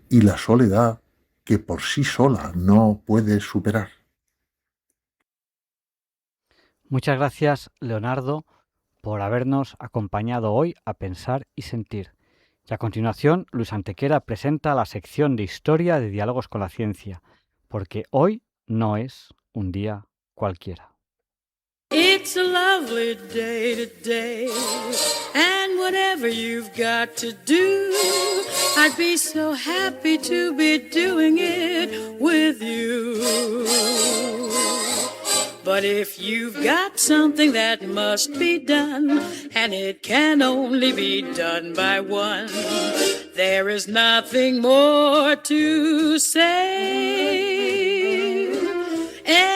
y la soledad que por sí sola no puede superar. Muchas gracias, Leonardo, por habernos acompañado hoy a pensar y sentir. Y a continuación, Luis Antequera presenta la sección de Historia de Diálogos con la Ciencia, porque hoy no es un día cualquiera. It's a lovely day today, and whatever you've got to do, I'd be so happy to be doing it with you. But if you've got something that must be done, and it can only be done by one, there is nothing more to say,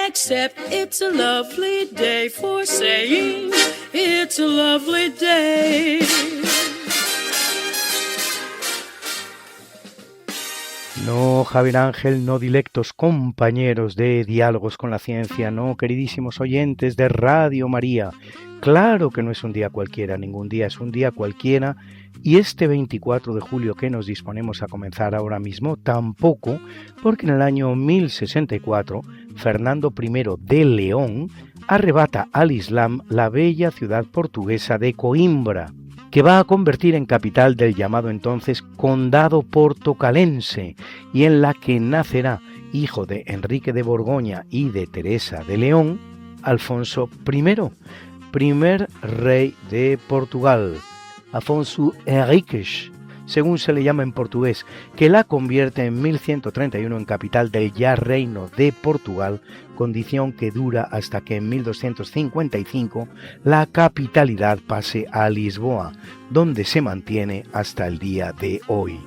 except it's a lovely day for saying it's a lovely day. No, Javier Ángel, no, dilectos compañeros de Diálogos con la Ciencia, no, queridísimos oyentes de Radio María. Claro que no es un día cualquiera, ningún día es un día cualquiera, y este 24 de julio que nos disponemos a comenzar ahora mismo tampoco, porque en el año 1064 Fernando I de León arrebata al Islam la bella ciudad portuguesa de Coimbra, que va a convertir en capital del llamado entonces Condado Portocalense, y en la que nacerá, hijo de Enrique de Borgoña y de Teresa de León, Alfonso I, primer rey de Portugal, Afonso Henriques, según se le llama en portugués, que la convierte en 1131 en capital del ya Reino de Portugal, condición que dura hasta que en 1255 la capitalidad pase a Lisboa, donde se mantiene hasta el día de hoy.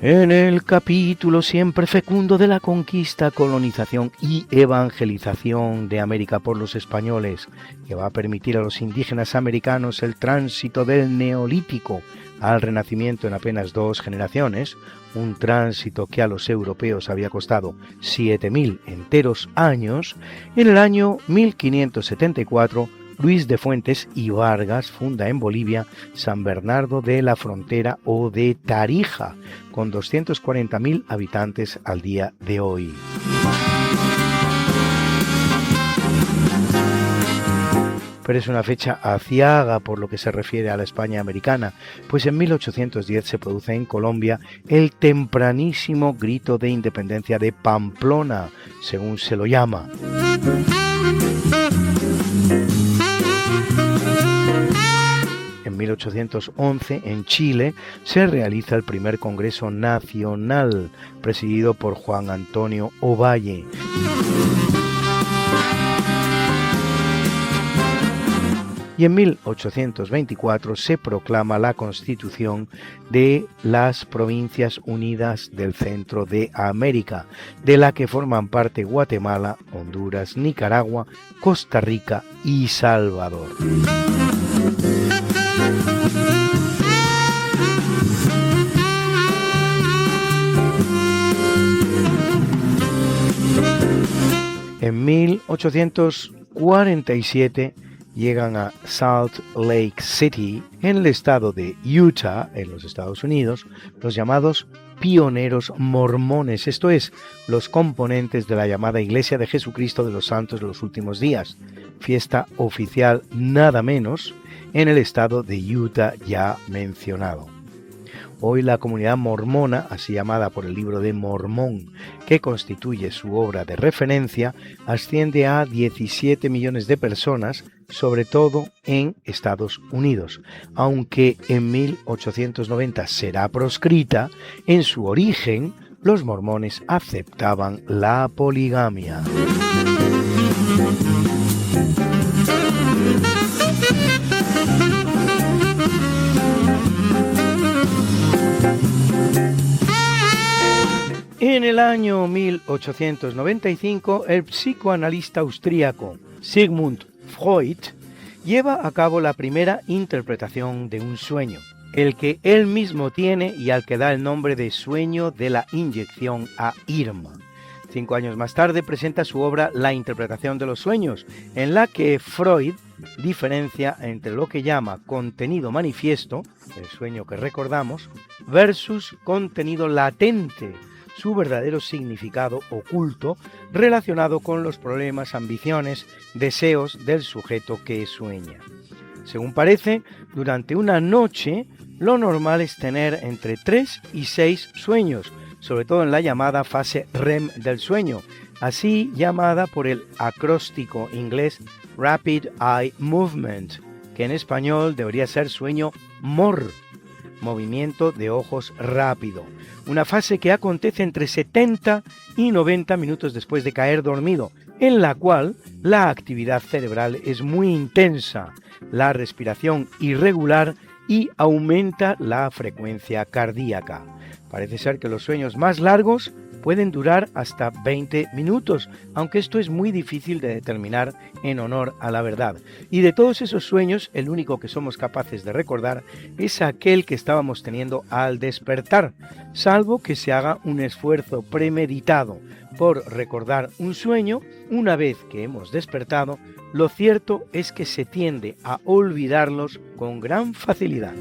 En el capítulo siempre fecundo de la conquista, colonización y evangelización de América por los españoles, que va a permitir a los indígenas americanos el tránsito del Neolítico al Renacimiento en apenas 2 generaciones, un tránsito que a los europeos había costado 7.000 enteros años, en el año 1574 Luis de Fuentes y Vargas funda en Bolivia San Bernardo de la Frontera o de Tarija, con 240.000 habitantes al día de hoy. Pero es una fecha aciaga por lo que se refiere a la España americana, pues en 1810 se produce en Colombia el tempranísimo grito de independencia de Pamplona, según se lo llama. En 1811, en Chile, se realiza el primer Congreso Nacional, presidido por Juan Antonio Ovalle. Y en 1824 se proclama la Constitución de las Provincias Unidas del Centro de América, de la que forman parte Guatemala, Honduras, Nicaragua, Costa Rica y Salvador. En 1847 llegan a Salt Lake City, en el estado de Utah, en los Estados Unidos, los llamados pioneros mormones, esto es, los componentes de la llamada Iglesia de Jesucristo de los Santos de los Últimos Días, fiesta oficial nada menos en el estado de Utah ya mencionado. Hoy la comunidad mormona, así llamada por el libro de Mormón, que constituye su obra de referencia, asciende a 17 millones de personas, sobre todo en Estados Unidos, aunque en 1890 será proscrita, en su origen los mormones aceptaban la poligamia. En el año 1895, el psicoanalista austríaco Sigmund Freud lleva a cabo la primera interpretación de un sueño, el que él mismo tiene y al que da el nombre de sueño de la inyección a Irma. 5 años más tarde presenta su obra La interpretación de los sueños, en la que Freud diferencia entre lo que llama contenido manifiesto, el sueño que recordamos, versus contenido latente, su verdadero significado oculto relacionado con los problemas, ambiciones, deseos del sujeto que sueña. Según parece, durante una noche lo normal es tener entre 3 y 6 sueños, sobre todo en la llamada fase REM del sueño, así llamada por el acróstico inglés Rapid Eye Movement, que en español debería ser sueño MOR, movimiento de ojos rápido, una fase que acontece entre 70 y 90 minutos después de caer dormido, en la cual la actividad cerebral es muy intensa, la respiración irregular y aumenta la frecuencia cardíaca. Parece ser que los sueños más largos pueden durar hasta 20 minutos, aunque esto es muy difícil de determinar en honor a la verdad. Y de todos esos sueños, el único que somos capaces de recordar es aquel que estábamos teniendo al despertar, salvo que se haga un esfuerzo premeditado por recordar un sueño una vez que hemos despertado. Lo cierto es que se tiende a olvidarlos con gran facilidad.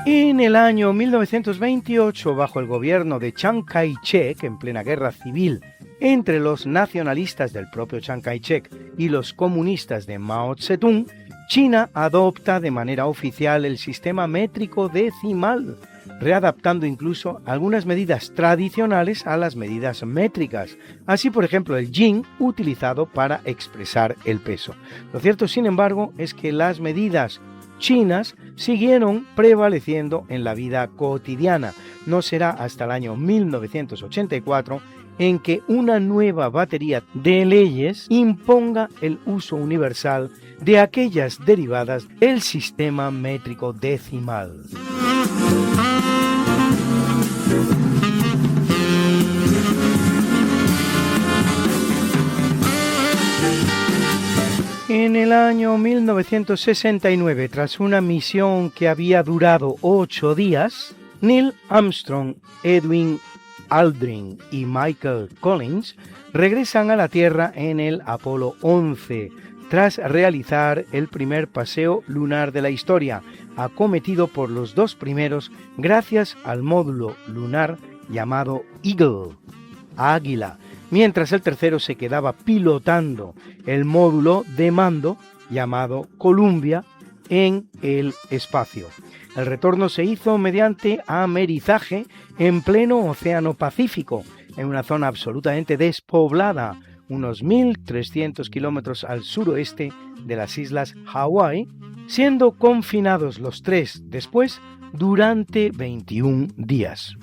En el año 1928, bajo el gobierno de Chiang Kai-shek, en plena guerra civil entre los nacionalistas del propio Chiang Kai-shek y los comunistas de Mao Zedong, China adopta de manera oficial el sistema métrico decimal, readaptando incluso algunas medidas tradicionales a las medidas métricas, así por ejemplo el yin utilizado para expresar el peso. Lo cierto, sin embargo, es que las medidas chinas siguieron prevaleciendo en la vida cotidiana. No será hasta el año 1984 en que una nueva batería de leyes imponga el uso universal de aquellas derivadas del sistema métrico decimal. En el año 1969, tras una misión que había durado 8 días, Neil Armstrong, Edwin Aldrin y Michael Collins regresan a la Tierra en el Apolo 11, tras realizar el primer paseo lunar de la historia, acometido por los 2 primeros gracias al módulo lunar llamado Eagle, Águila, mientras el tercero se quedaba pilotando el módulo de mando llamado Columbia en el espacio. El retorno se hizo mediante amerizaje en pleno Océano Pacífico, en una zona absolutamente despoblada, unos 1.300 kilómetros al suroeste de las islas Hawái, siendo confinados los 3 después durante 21 días.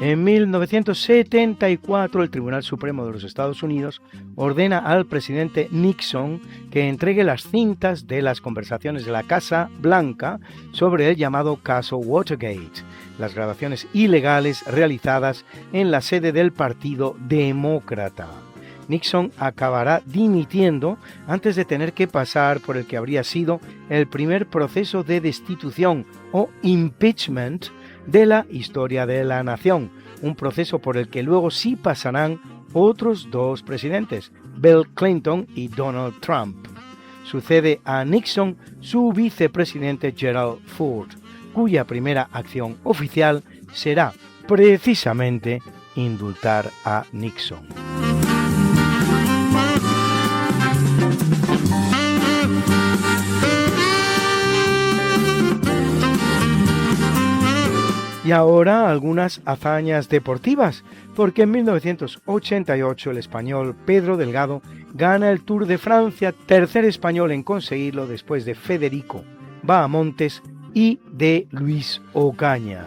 En 1974, el Tribunal Supremo de los Estados Unidos ordena al presidente Nixon que entregue las cintas de las conversaciones de la Casa Blanca sobre el llamado caso Watergate, las grabaciones ilegales realizadas en la sede del Partido Demócrata. Nixon acabará dimitiendo antes de tener que pasar por el que habría sido el primer proceso de destitución o impeachment de la historia de la nación, un proceso por el que luego sí pasarán otros dos presidentes, Bill Clinton y Donald Trump. Sucede a Nixon su vicepresidente Gerald Ford, cuya primera acción oficial será precisamente indultar a Nixon. Y ahora algunas hazañas deportivas, porque en 1988 el español Pedro Delgado gana el Tour de Francia, tercer español en conseguirlo después de Federico Bahamontes y de Luis Ocaña.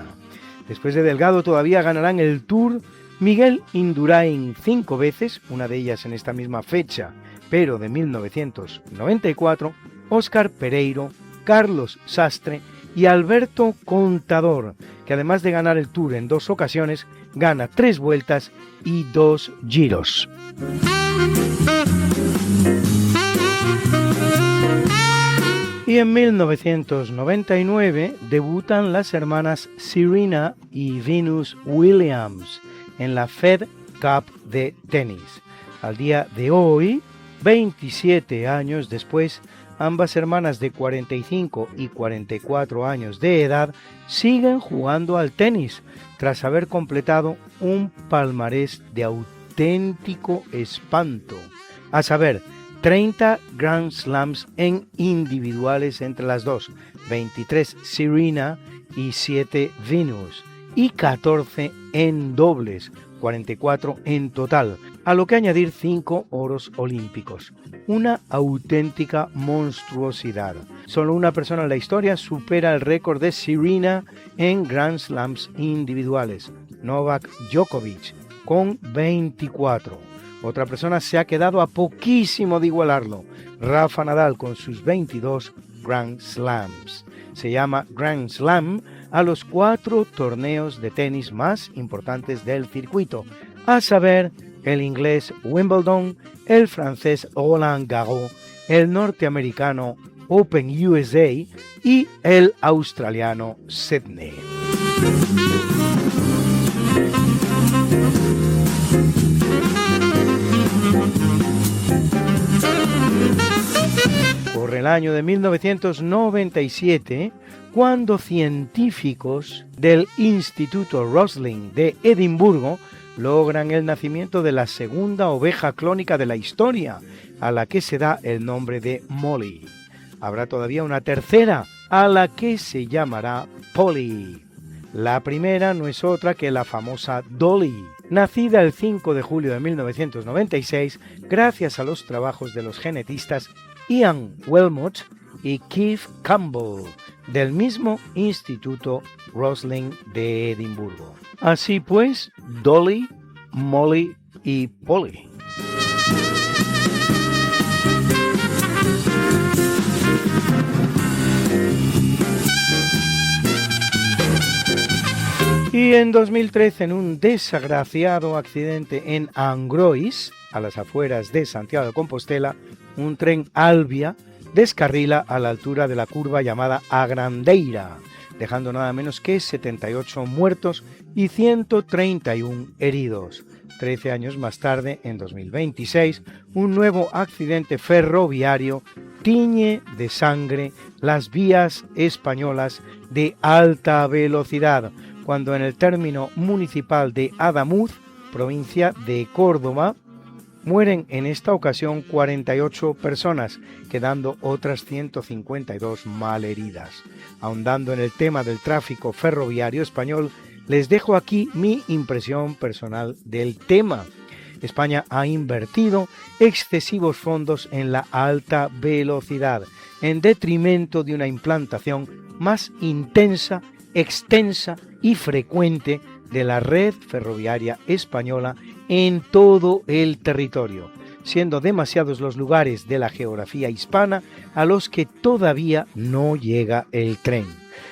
Después de Delgado todavía ganarán el Tour Miguel Indurain 5 veces, una de ellas en esta misma fecha, pero de 1994, Óscar Pereiro, Carlos Sastre y Alberto Contador, que además de ganar el Tour en 2 ocasiones, gana 3 vueltas y 2 giros. Y en 1999 debutan las hermanas Serena y Venus Williams en la Fed Cup de tenis. Al día de hoy, 27 años después, ambas hermanas de 45 y 44 años de edad siguen jugando al tenis tras haber completado un palmarés de auténtico espanto, a saber, 30 Grand Slams en individuales entre las dos, 23 Serena y 7 Venus, y 14 en dobles, 44 en total, a lo que añadir 5 oros olímpicos. Una auténtica monstruosidad. Solo una persona en la historia supera el récord de Serena en Grand Slams individuales, Novak Djokovic, con 24. Otra persona se ha quedado a poquísimo de igualarlo, Rafa Nadal con sus 22 Grand Slams. Se llama Grand Slam a los 4 torneos de tenis más importantes del circuito, a saber, el inglés Wimbledon, el francés Roland Garros, el norteamericano Open USA y el australiano Sydney. Corre el año de 1997, cuando científicos del Instituto Roslin de Edimburgo logran el nacimiento de la segunda oveja clónica de la historia, a la que se da el nombre de Molly. Habrá todavía una tercera, a la que se llamará Polly. La primera no es otra que la famosa Dolly, nacida el 5 de julio de 1996 gracias a los trabajos de los genetistas Ian Wilmot y Keith Campbell, del mismo Instituto Roslin de Edimburgo. Así pues, Dolly, Molly y Polly. Y en 2013, en un desagraciado accidente en Angrois, a las afueras de Santiago de Compostela, un tren Albia descarrila a la altura de la curva llamada Agrandeira, dejando nada menos que 78 muertos y 131 heridos. 13 años más tarde, en 2026, un nuevo accidente ferroviario tiñe de sangre las vías españolas de alta velocidad, cuando en el término municipal de Adamuz, provincia de Córdoba, mueren en esta ocasión 48 personas, quedando otras 152 malheridas. Ahondando en el tema del tráfico ferroviario español, les dejo aquí mi impresión personal del tema. España ha invertido excesivos fondos en la alta velocidad, en detrimento de una implantación más intensa, extensa y frecuente de la red ferroviaria española en todo el territorio, siendo demasiados los lugares de la geografía hispana a los que todavía no llega el tren.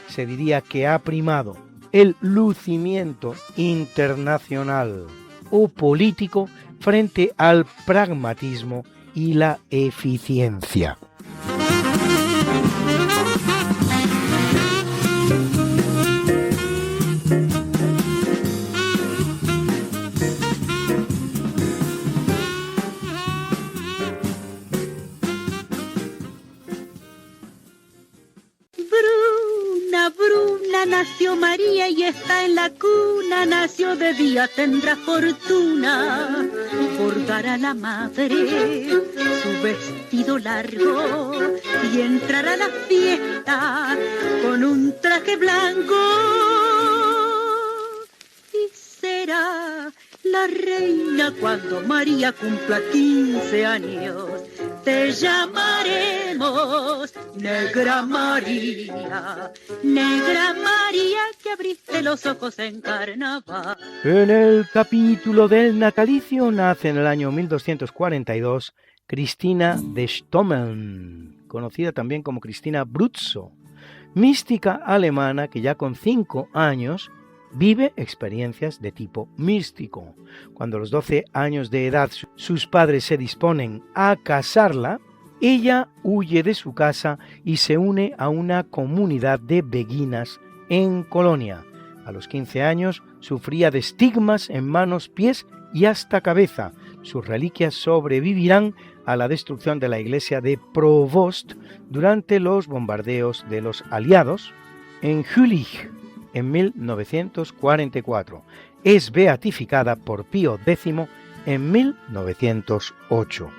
Se diría que ha primado el lucimiento internacional o político frente al pragmatismo y la eficiencia. Bruna, nació María y está en la cuna, nació de día, tendrá fortuna, bordará la madre su vestido largo y entrará a la fiesta con un traje blanco y será la reina cuando María cumpla 15 años. Te llamaremos Negra María, Negra María, que abriste los ojos en carnaval. En el capítulo del natalicio nace en el año 1242 Cristina de Stommeln, conocida también como Cristina Bruzzo, mística alemana que ya con 5 años vive experiencias de tipo místico. Cuando a los 12 años de edad sus padres se disponen a casarla, ella huye de su casa y se une a una comunidad de beguinas en Colonia. A los 15 años sufría de estigmas en manos, pies y hasta cabeza. Sus reliquias sobrevivirán a la destrucción de la iglesia de Provost durante los bombardeos de los aliados en Jülich en 1944. Es beatificada por Pío X en 1908.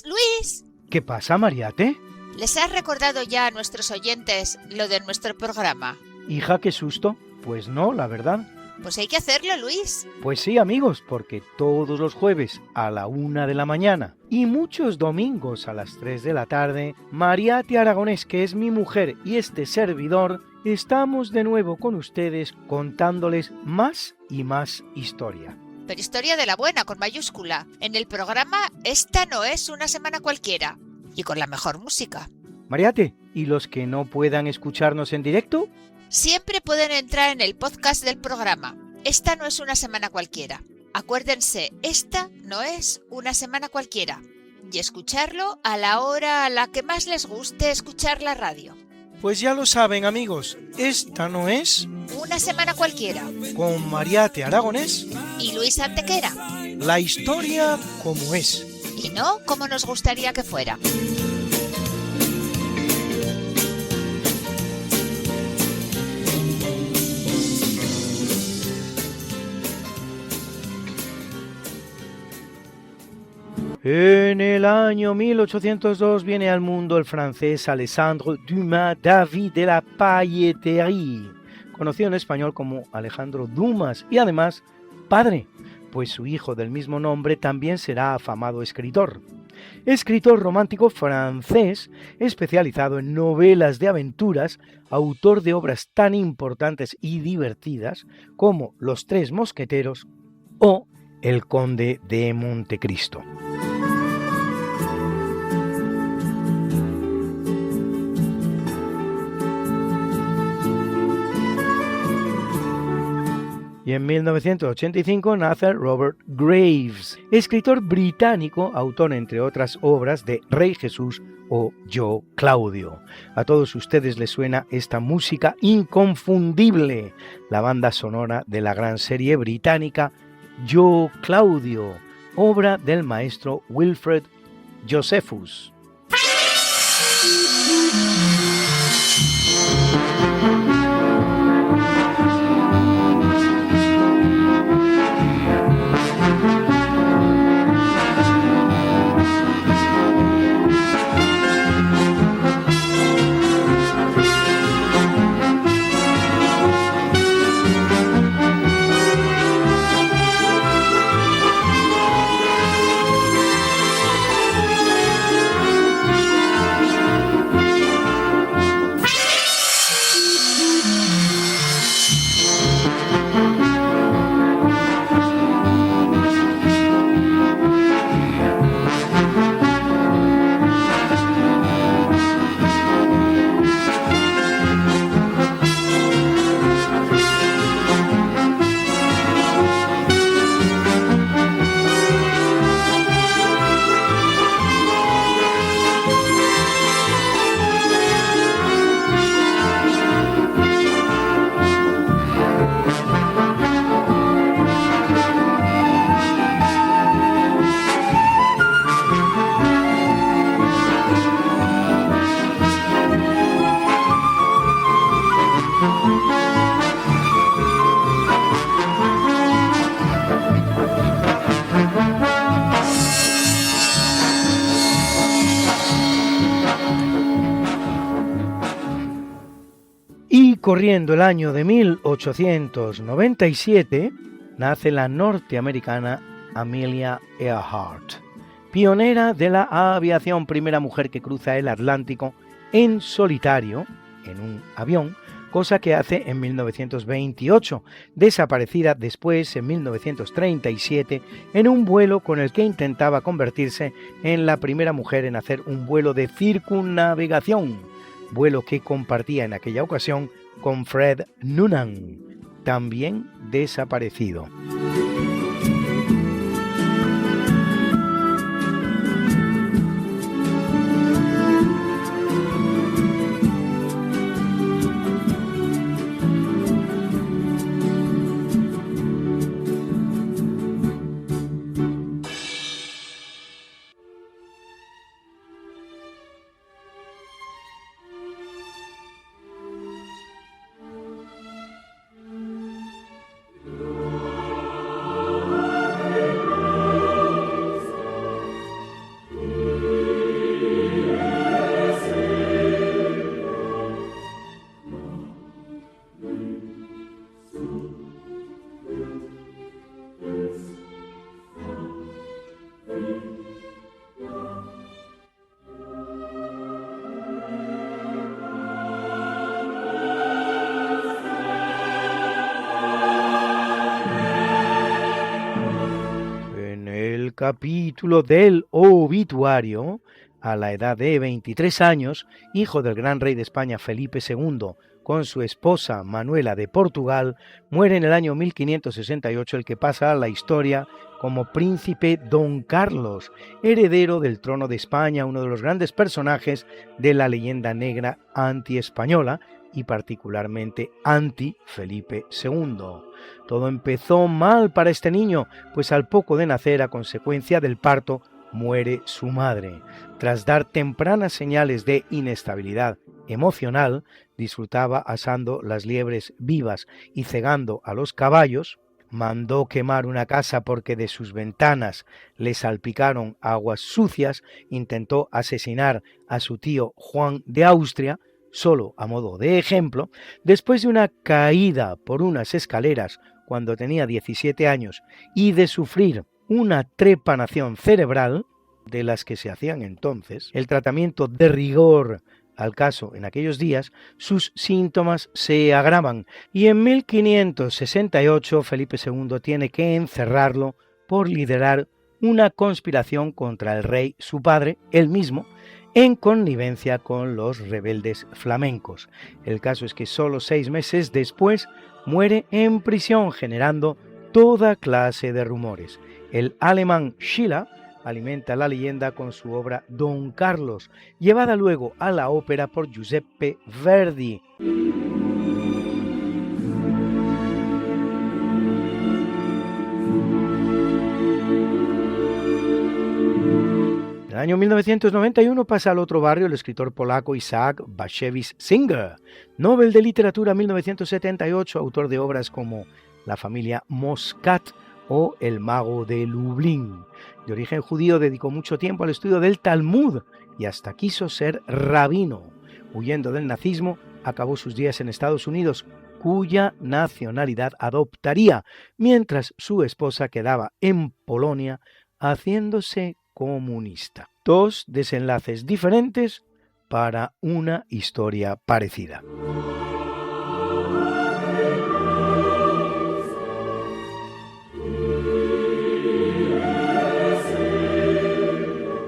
Luis. ¿Qué pasa, Mariate? ¿Les has recordado ya a nuestros oyentes lo de nuestro programa? Hija, qué susto. Pues no, la verdad. Pues hay que hacerlo, Luis. Pues sí, amigos, porque todos los jueves a la 1 de la mañana y muchos domingos a las 3 de la tarde, Mariate Aragonés, que es mi mujer y este servidor, estamos de nuevo con ustedes contándoles más y más historia. Pero historia de la buena, con mayúscula. En el programa Esta no es una semana cualquiera. Y con la mejor música. Mariate, ¿y los que no puedan escucharnos en directo? Siempre pueden entrar en el podcast del programa. Esta no es una semana cualquiera. Acuérdense, esta no es una semana cualquiera. Y escucharlo a la hora a la que más les guste escuchar la radio. Pues ya lo saben, amigos, esta no es una semana cualquiera. Con Mariate Aragonés y Luis Antequera. La historia como es. Y no como nos gustaría que fuera. En el año 1802 viene al mundo el francés Alexandre Dumas David de la Pailleterie, conocido en español como Alejandro Dumas, y además padre, pues su hijo del mismo nombre también será afamado escritor. Escritor romántico francés, especializado en novelas de aventuras, autor de obras tan importantes y divertidas como Los Tres Mosqueteros o El Conde de Montecristo. Y en 1985 nace Robert Graves, escritor británico, autor entre otras obras de Rey Jesús o Yo Claudio. A todos ustedes les suena esta música inconfundible, la banda sonora de la gran serie británica Yo Claudio, obra del maestro Wilfred Josephus. corriendo el año de 1897, nace la norteamericana Amelia Earhart, pionera de la aviación, primera mujer que cruza el Atlántico en solitario, en un avión, cosa que hace en 1928, desaparecida después en 1937 en un vuelo con el que intentaba convertirse en la primera mujer en hacer un vuelo de circunnavegación, vuelo que compartía en aquella ocasión con Fred Noonan, también desaparecido. Capítulo del obituario, a la edad de 23 años, hijo del gran rey de España Felipe II, con su esposa Manuela de Portugal, muere en el año 1568 el que pasa a la historia como príncipe Don Carlos, heredero del trono de España, uno de los grandes personajes de la leyenda negra anti-española y particularmente anti-Felipe II. Todo empezó mal para este niño, pues al poco de nacer, a consecuencia del parto, muere su madre. Tras dar tempranas señales de inestabilidad emocional, disfrutaba asando las liebres vivas y cegando a los caballos, mandó quemar una casa porque de sus ventanas le salpicaron aguas sucias, intentó asesinar a su tío Juan de Austria, solo a modo de ejemplo, después de una caída por unas escaleras cuando tenía 17 años y de sufrir una trepanación cerebral, de las que se hacían entonces, el tratamiento de rigor al caso en aquellos días, sus síntomas se agravan y en 1568 Felipe II tiene que encerrarlo por liderar una conspiración contra el rey, su padre, él mismo, en connivencia con los rebeldes flamencos. El caso es que solo 6 meses después muere en prisión, generando toda clase de rumores. El alemán Schiller alimenta la leyenda con su obra Don Carlos, llevada luego a la ópera por Giuseppe Verdi. En el año 1991 pasa al otro barrio el escritor polaco Isaac Bashevis Singer, Nobel de Literatura 1978, autor de obras como La familia Moscat o El mago de Lublin. De origen judío, dedicó mucho tiempo al estudio del Talmud y hasta quiso ser rabino. Huyendo del nazismo, acabó sus días en Estados Unidos, cuya nacionalidad adoptaría, mientras su esposa quedaba en Polonia haciéndose comunista. 2 desenlaces diferentes para una historia parecida.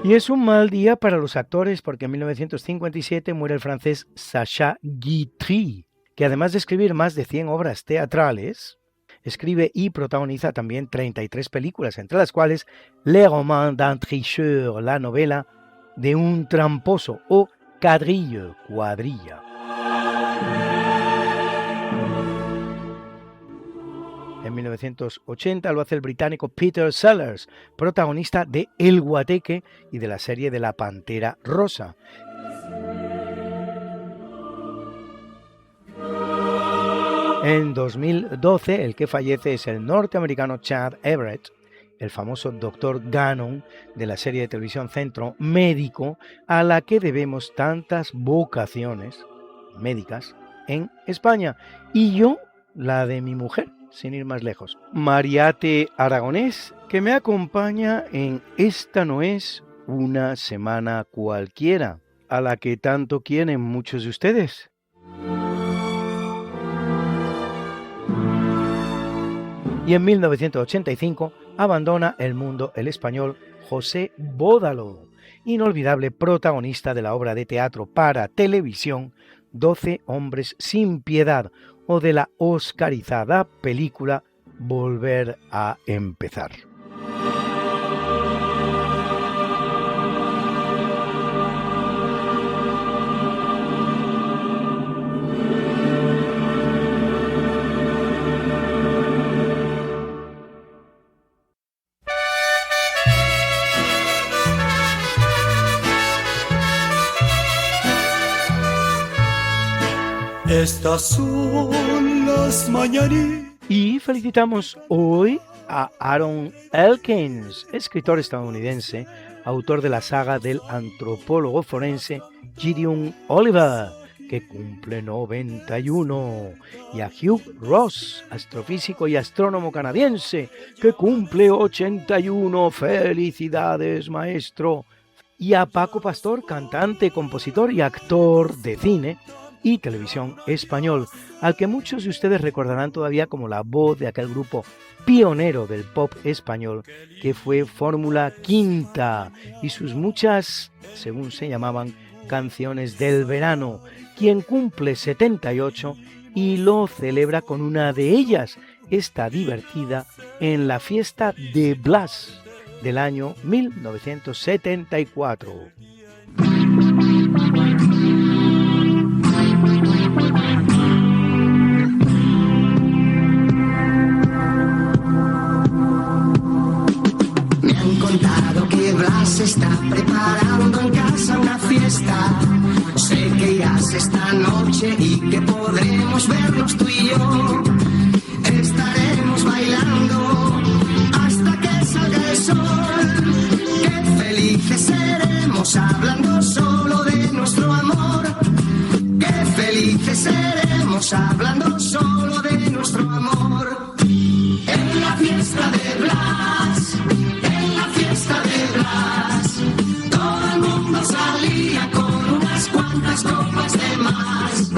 Y es un mal día para los actores porque en 1957 muere el francés Sacha Guitry, que además de escribir más de 100 obras teatrales, escribe y protagoniza también 33 películas, entre las cuales Le roman d'un tricheur, la novela de un tramposo, o Quadrille, cuadrilla. En 1980 lo hace el británico Peter Sellers, protagonista de El Guateque y de la serie de La Pantera Rosa. En 2012 el que fallece es el norteamericano Chad Everett, el famoso Dr. Gannon de la serie de televisión Centro Médico, a la que debemos tantas vocaciones médicas en España. Y yo, la de mi mujer, sin ir más lejos, Mariate Aragonés, que me acompaña en Esta no es una semana cualquiera, a la que tanto quieren muchos de ustedes. Y en 1985 abandona el mundo el español José Bódalo, inolvidable protagonista de la obra de teatro para televisión 12 hombres sin piedad o de la oscarizada película Volver a empezar. Estas son las mañanitas. Y felicitamos hoy a Aaron Elkins, escritor estadounidense, autor de la saga del antropólogo forense Gideon Oliver, que cumple 91, y a Hugh Ross, astrofísico y astrónomo canadiense, que cumple 81. ¡Felicidades, maestro! Y a Paco Pastor, cantante, compositor y actor de cine y televisión español, al que muchos de ustedes recordarán todavía como la voz de aquel grupo pionero del pop español que fue Fórmula Quinta y sus muchas, según se llamaban, canciones del verano, quien cumple 78 y lo celebra con una de ellas, esta divertida, en la fiesta de Blas del año 1974. Blas está preparando en casa una fiesta. Sé que irás esta noche y que podremos vernos tú y yo. Estaremos bailando hasta que salga el sol. Qué felices seremos hablando solo de nuestro amor. Qué felices seremos hablando solo de nuestro amor. En la fiesta de Blas, todo el mundo salía con unas cuantas copas de más.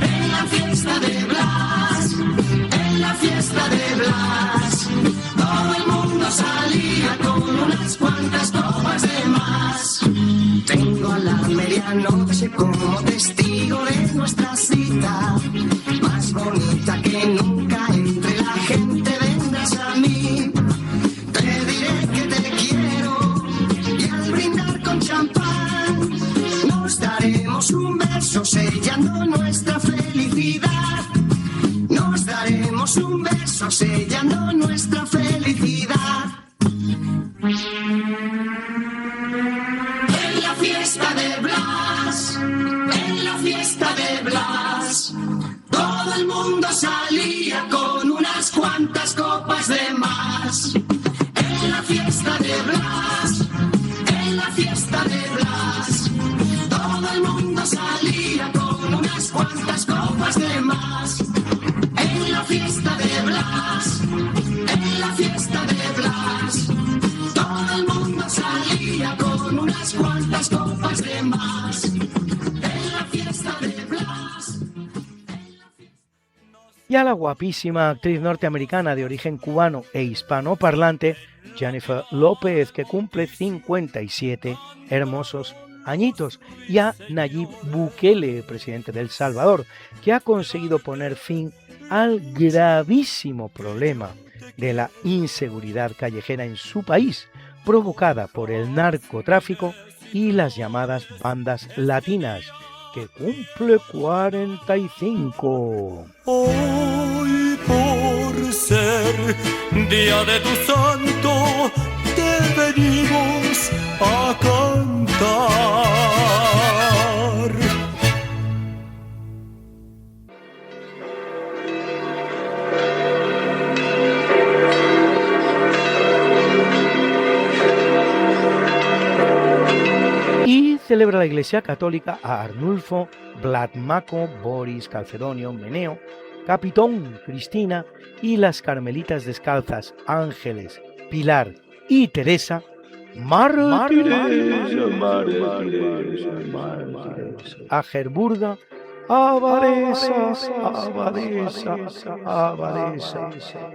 En la fiesta de Blas, en la fiesta de Blas, todo el mundo salía con unas cuantas copas de más. Tengo a la medianoche como testigo de nuestra cita, más bonita que nunca entre la gente vendrás a mí. Te diré que te quiero y al brindar con champán nos daremos un beso sellando nuestra felicidad. Nos daremos un beso sellando nuestra felicidad. En la fiesta de Blas, en la fiesta de Blas, todo el mundo salía con unas cuantas copas de más. En la fiesta de Blas, en la fiesta de Blas, todo el mundo salía con unas cuantas copas de más. En la fiesta de Blas, en la fiesta de Blas, todo el mundo salía con unas cuantas copas de más. En la fiesta de Blas. Y a la guapísima actriz norteamericana de origen cubano e hispanoparlante, Jennifer López, que cumple 57 hermosos añitos, y a Nayib Bukele, presidente de El Salvador, que ha conseguido poner fin al gravísimo problema de la inseguridad callejera en su país, provocada por el narcotráfico y las llamadas bandas latinas, que cumple 45. Hoy por ser día de tu santo te venimos a cantar. Y celebra la Iglesia Católica a Arnulfo, Bladmaco, Boris, Calcedonio, Meneo, Capitón, Cristina y las Carmelitas Descalzas, Ángeles, Pilar y Teresa, a Gerburga, abadesa,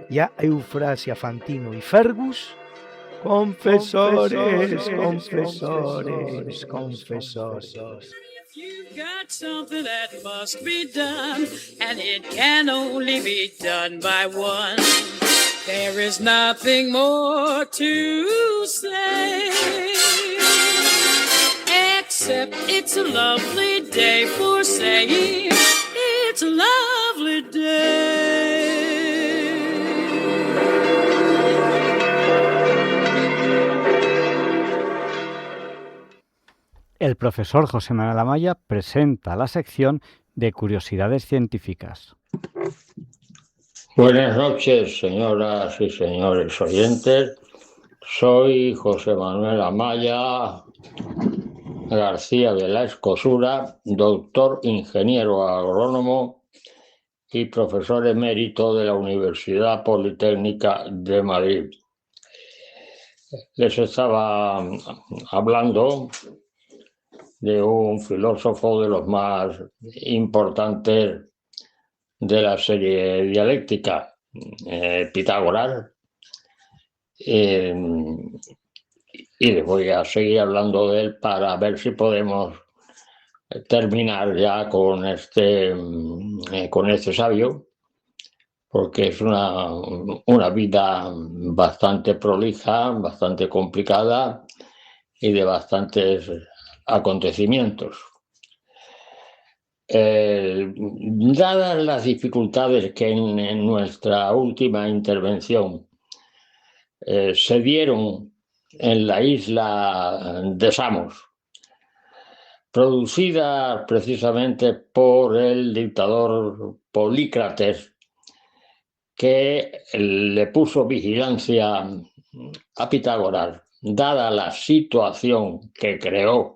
y a Eufrasia, Fantino y Fergus, confesores. You've got something that must be done, and it can only be done by one. There is nothing more to say, except it's a lovely day for saying it's a lovely day. El profesor José Manuel Amaya presenta la sección de curiosidades científicas. Buenas noches, señoras y señores oyentes. Soy José Manuel Amaya García de la Escosura, doctor ingeniero agrónomo y profesor emérito de la Universidad Politécnica de Madrid. Les estaba hablando de un filósofo de los más importantes de la serie dialéctica, Pitágoras, y les voy a seguir hablando de él para ver si podemos terminar ya con este sabio, porque es una vida bastante prolija, bastante complicada y de bastantes acontecimientos. Dadas las dificultades que en nuestra última intervención se dieron en la isla de Samos, producida precisamente por el dictador Polícrates, que le puso vigilancia a Pitágoras, dada la situación que creó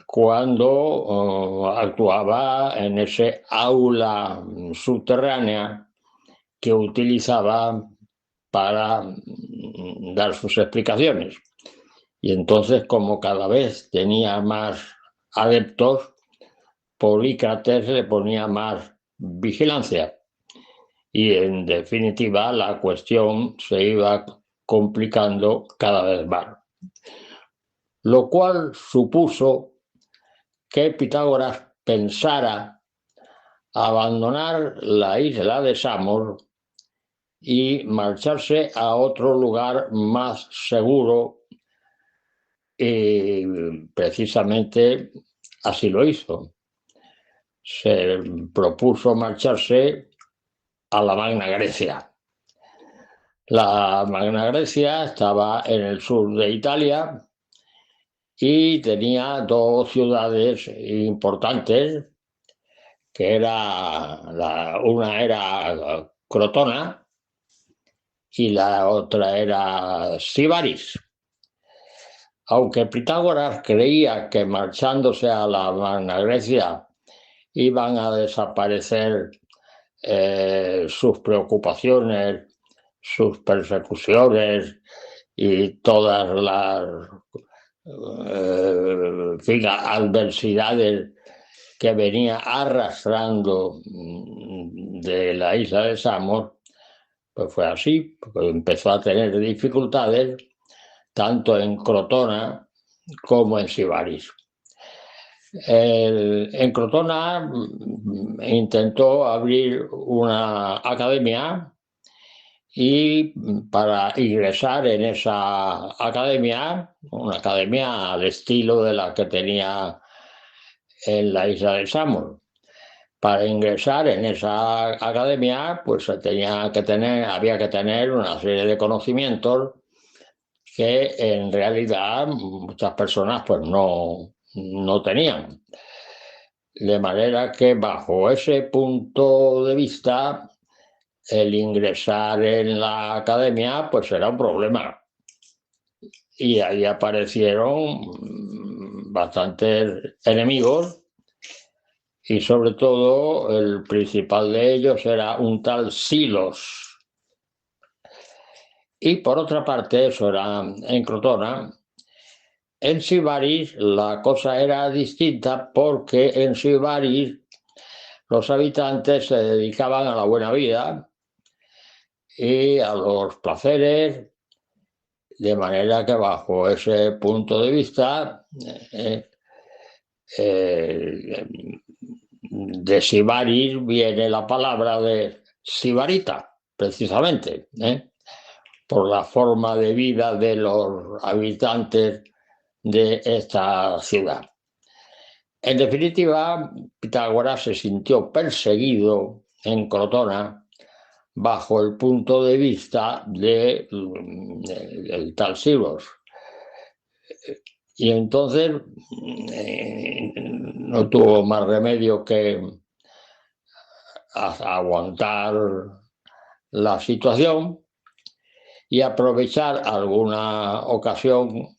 cuando actuaba en ese aula subterránea que utilizaba para dar sus explicaciones. Y entonces, como cada vez tenía más adeptos, Polícrates le ponía más vigilancia. Y en definitiva, la cuestión se iba complicando cada vez más. Lo cual supuso que Pitágoras pensara abandonar la isla de Samos y marcharse a otro lugar más seguro, y precisamente así lo hizo. Se propuso marcharse a la Magna Grecia. La Magna Grecia estaba en el sur de Italia y tenía dos ciudades importantes, que una era Crotona y la otra era Sibaris. Aunque Pitágoras creía que marchándose a la Magna Grecia iban a desaparecer sus preocupaciones, sus persecuciones y todas las adversidades que venía arrastrando de la isla de Samos, pues fue así, porque empezó a tener dificultades tanto en Crotona como en Sibaris. En Crotona intentó abrir una academia, y para ingresar en esa academia, una academia al estilo de la que tenía en la isla de Samos, para ingresar en esa academia, pues había que tener una serie de conocimientos que en realidad muchas personas pues no tenían. De manera que bajo ese punto de vista, el ingresar en la academia pues era un problema. Y ahí aparecieron bastantes enemigos y sobre todo el principal de ellos era un tal Silos. Y por otra parte, eso era en Crotona. En Sibaris la cosa era distinta porque en Sibaris los habitantes se dedicaban a la buena vida y a los placeres, de manera que bajo ese punto de vista de Sibaris viene la palabra de sibarita, precisamente, por la forma de vida de los habitantes de esta ciudad. En definitiva, Pitágoras se sintió perseguido en Crotona bajo el punto de vista del tal Silos. Y entonces no tuvo más remedio que aguantar la situación y aprovechar alguna ocasión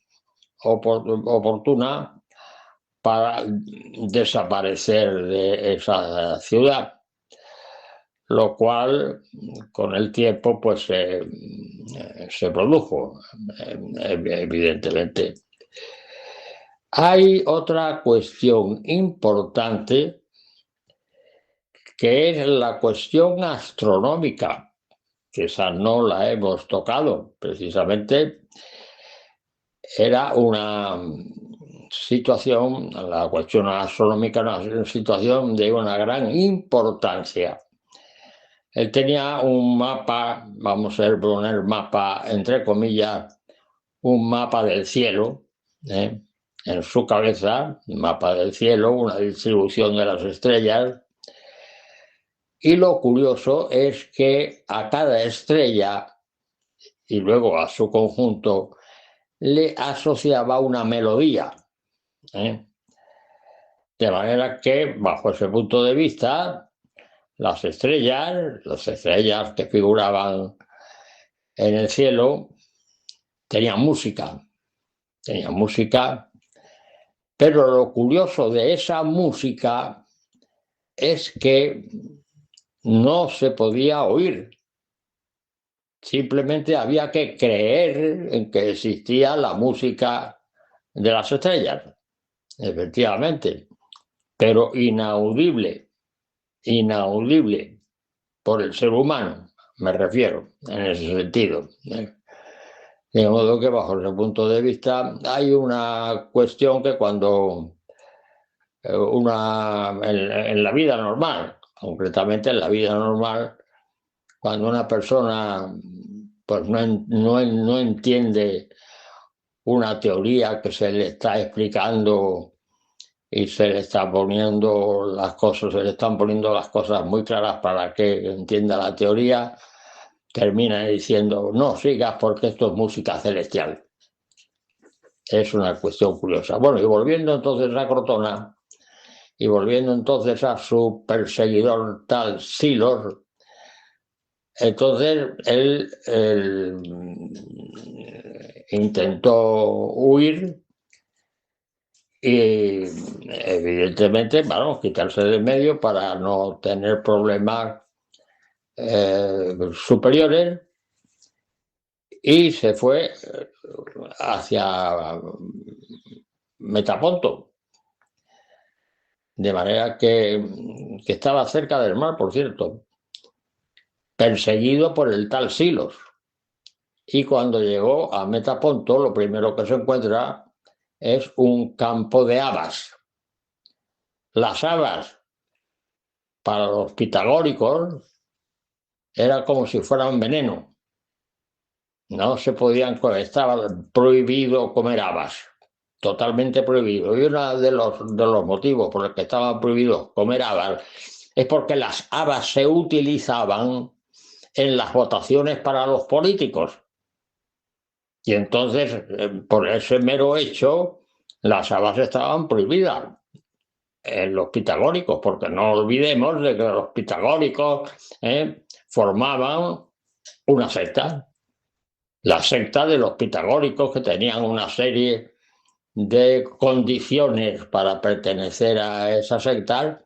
oportuna para desaparecer de esa ciudad, lo cual con el tiempo pues se produjo, evidentemente. Hay otra cuestión importante que es la cuestión astronómica, que esa no la hemos tocado. Precisamente era una situación, la cuestión astronómica, una situación de una gran importancia. Él tenía un mapa, vamos a poner mapa entre comillas, un mapa del cielo, en su cabeza, un mapa del cielo, una distribución de las estrellas. Y lo curioso es que a cada estrella y luego a su conjunto le asociaba una melodía. De manera que, bajo ese punto de vista, las estrellas que figuraban en el cielo, tenían música, pero lo curioso de esa música es que no se podía oír. Simplemente había que creer en que existía la música de las estrellas, efectivamente, pero inaudible por el ser humano, me refiero, en ese sentido. De modo que bajo ese punto de vista hay una cuestión que cuando en la vida normal, concretamente en la vida normal, cuando una persona pues no entiende una teoría que se le está explicando y se le están poniendo las cosas muy claras para que entienda la teoría, termina diciendo, no sigas porque esto es música celestial. Es una cuestión curiosa. Bueno, y volviendo entonces a Crotona, y volviendo entonces a su perseguidor tal Silos, entonces él intentó huir y evidentemente, quitarse de medio para no tener problemas superiores, y se fue hacia Metaponto, de manera que estaba cerca del mar, por cierto, perseguido por el tal Silos. Y cuando llegó a Metaponto, lo primero que se encuentra es un campo de habas. Las habas, para los pitagóricos, era como si fueran veneno. No se podían comer, estaba prohibido comer habas, totalmente prohibido. Y uno de los motivos por los que estaba prohibido comer habas es porque las habas se utilizaban en las votaciones para los políticos. Y entonces, por ese mero hecho, las habas estaban prohibidas en los pitagóricos, porque no olvidemos de que los pitagóricos formaban una secta. La secta de los pitagóricos, que tenían una serie de condiciones para pertenecer a esa secta,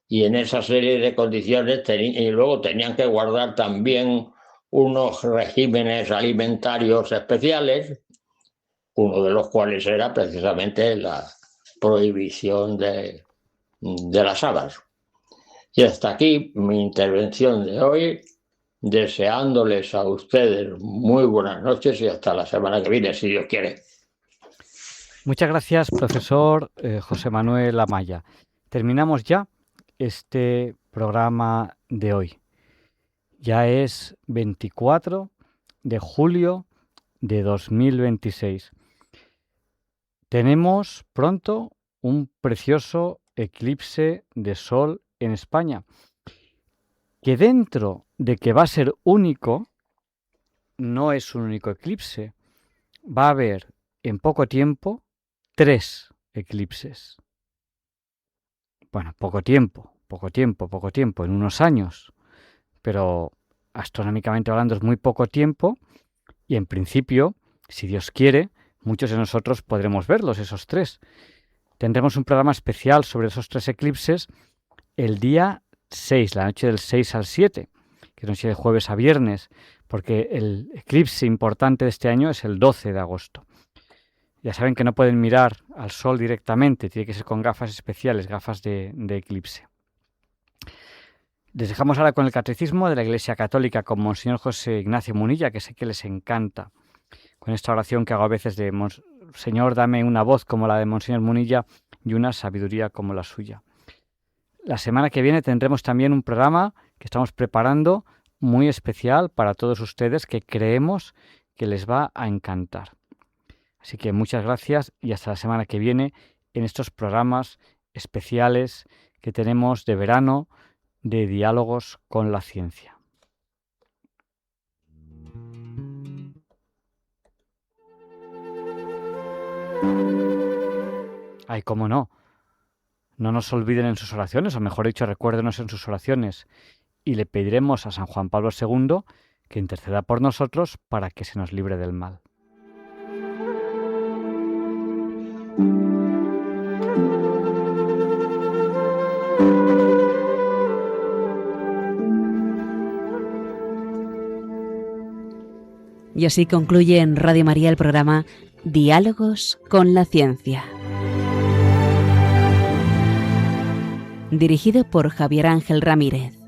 y en esa serie de condiciones y luego tenían que guardar también unos regímenes alimentarios especiales, uno de los cuales era precisamente la prohibición de las habas. Y hasta aquí mi intervención de hoy, deseándoles a ustedes muy buenas noches y hasta la semana que viene, si Dios quiere. Muchas gracias, profesor José Manuel Amaya. Terminamos ya este programa de hoy. Ya es 24 de julio de 2026. Tenemos pronto un precioso eclipse de sol en España, que dentro de que va a ser único, no es un único eclipse. Va a haber en poco tiempo 3 eclipses. Bueno, poco tiempo, en unos años, pero astronómicamente hablando es muy poco tiempo y en principio, si Dios quiere, muchos de nosotros podremos verlos, esos 3. Tendremos un programa especial sobre esos 3 eclipses el día 6, la noche del 6 al 7, que es noche de jueves a viernes, porque el eclipse importante de este año es el 12 de agosto. Ya saben que no pueden mirar al sol directamente, tiene que ser con gafas especiales, gafas de eclipse. Les dejamos ahora con el Catecismo de la Iglesia Católica con Monseñor José Ignacio Munilla, que sé que les encanta, con esta oración que hago a veces de Señor, dame una voz como la de Monseñor Munilla y una sabiduría como la suya. La semana que viene tendremos también un programa que estamos preparando muy especial para todos ustedes, que creemos que les va a encantar. Así que muchas gracias y hasta la semana que viene en estos programas especiales que tenemos de verano de diálogos con la ciencia. Ay, cómo no. No nos olviden en sus oraciones, o mejor dicho, recuérdenos en sus oraciones, y le pediremos a San Juan Pablo II que interceda por nosotros para que se nos libre del mal. Y así concluye en Radio María el programa Diálogos con la Ciencia, dirigido por Javier Ángel Ramírez.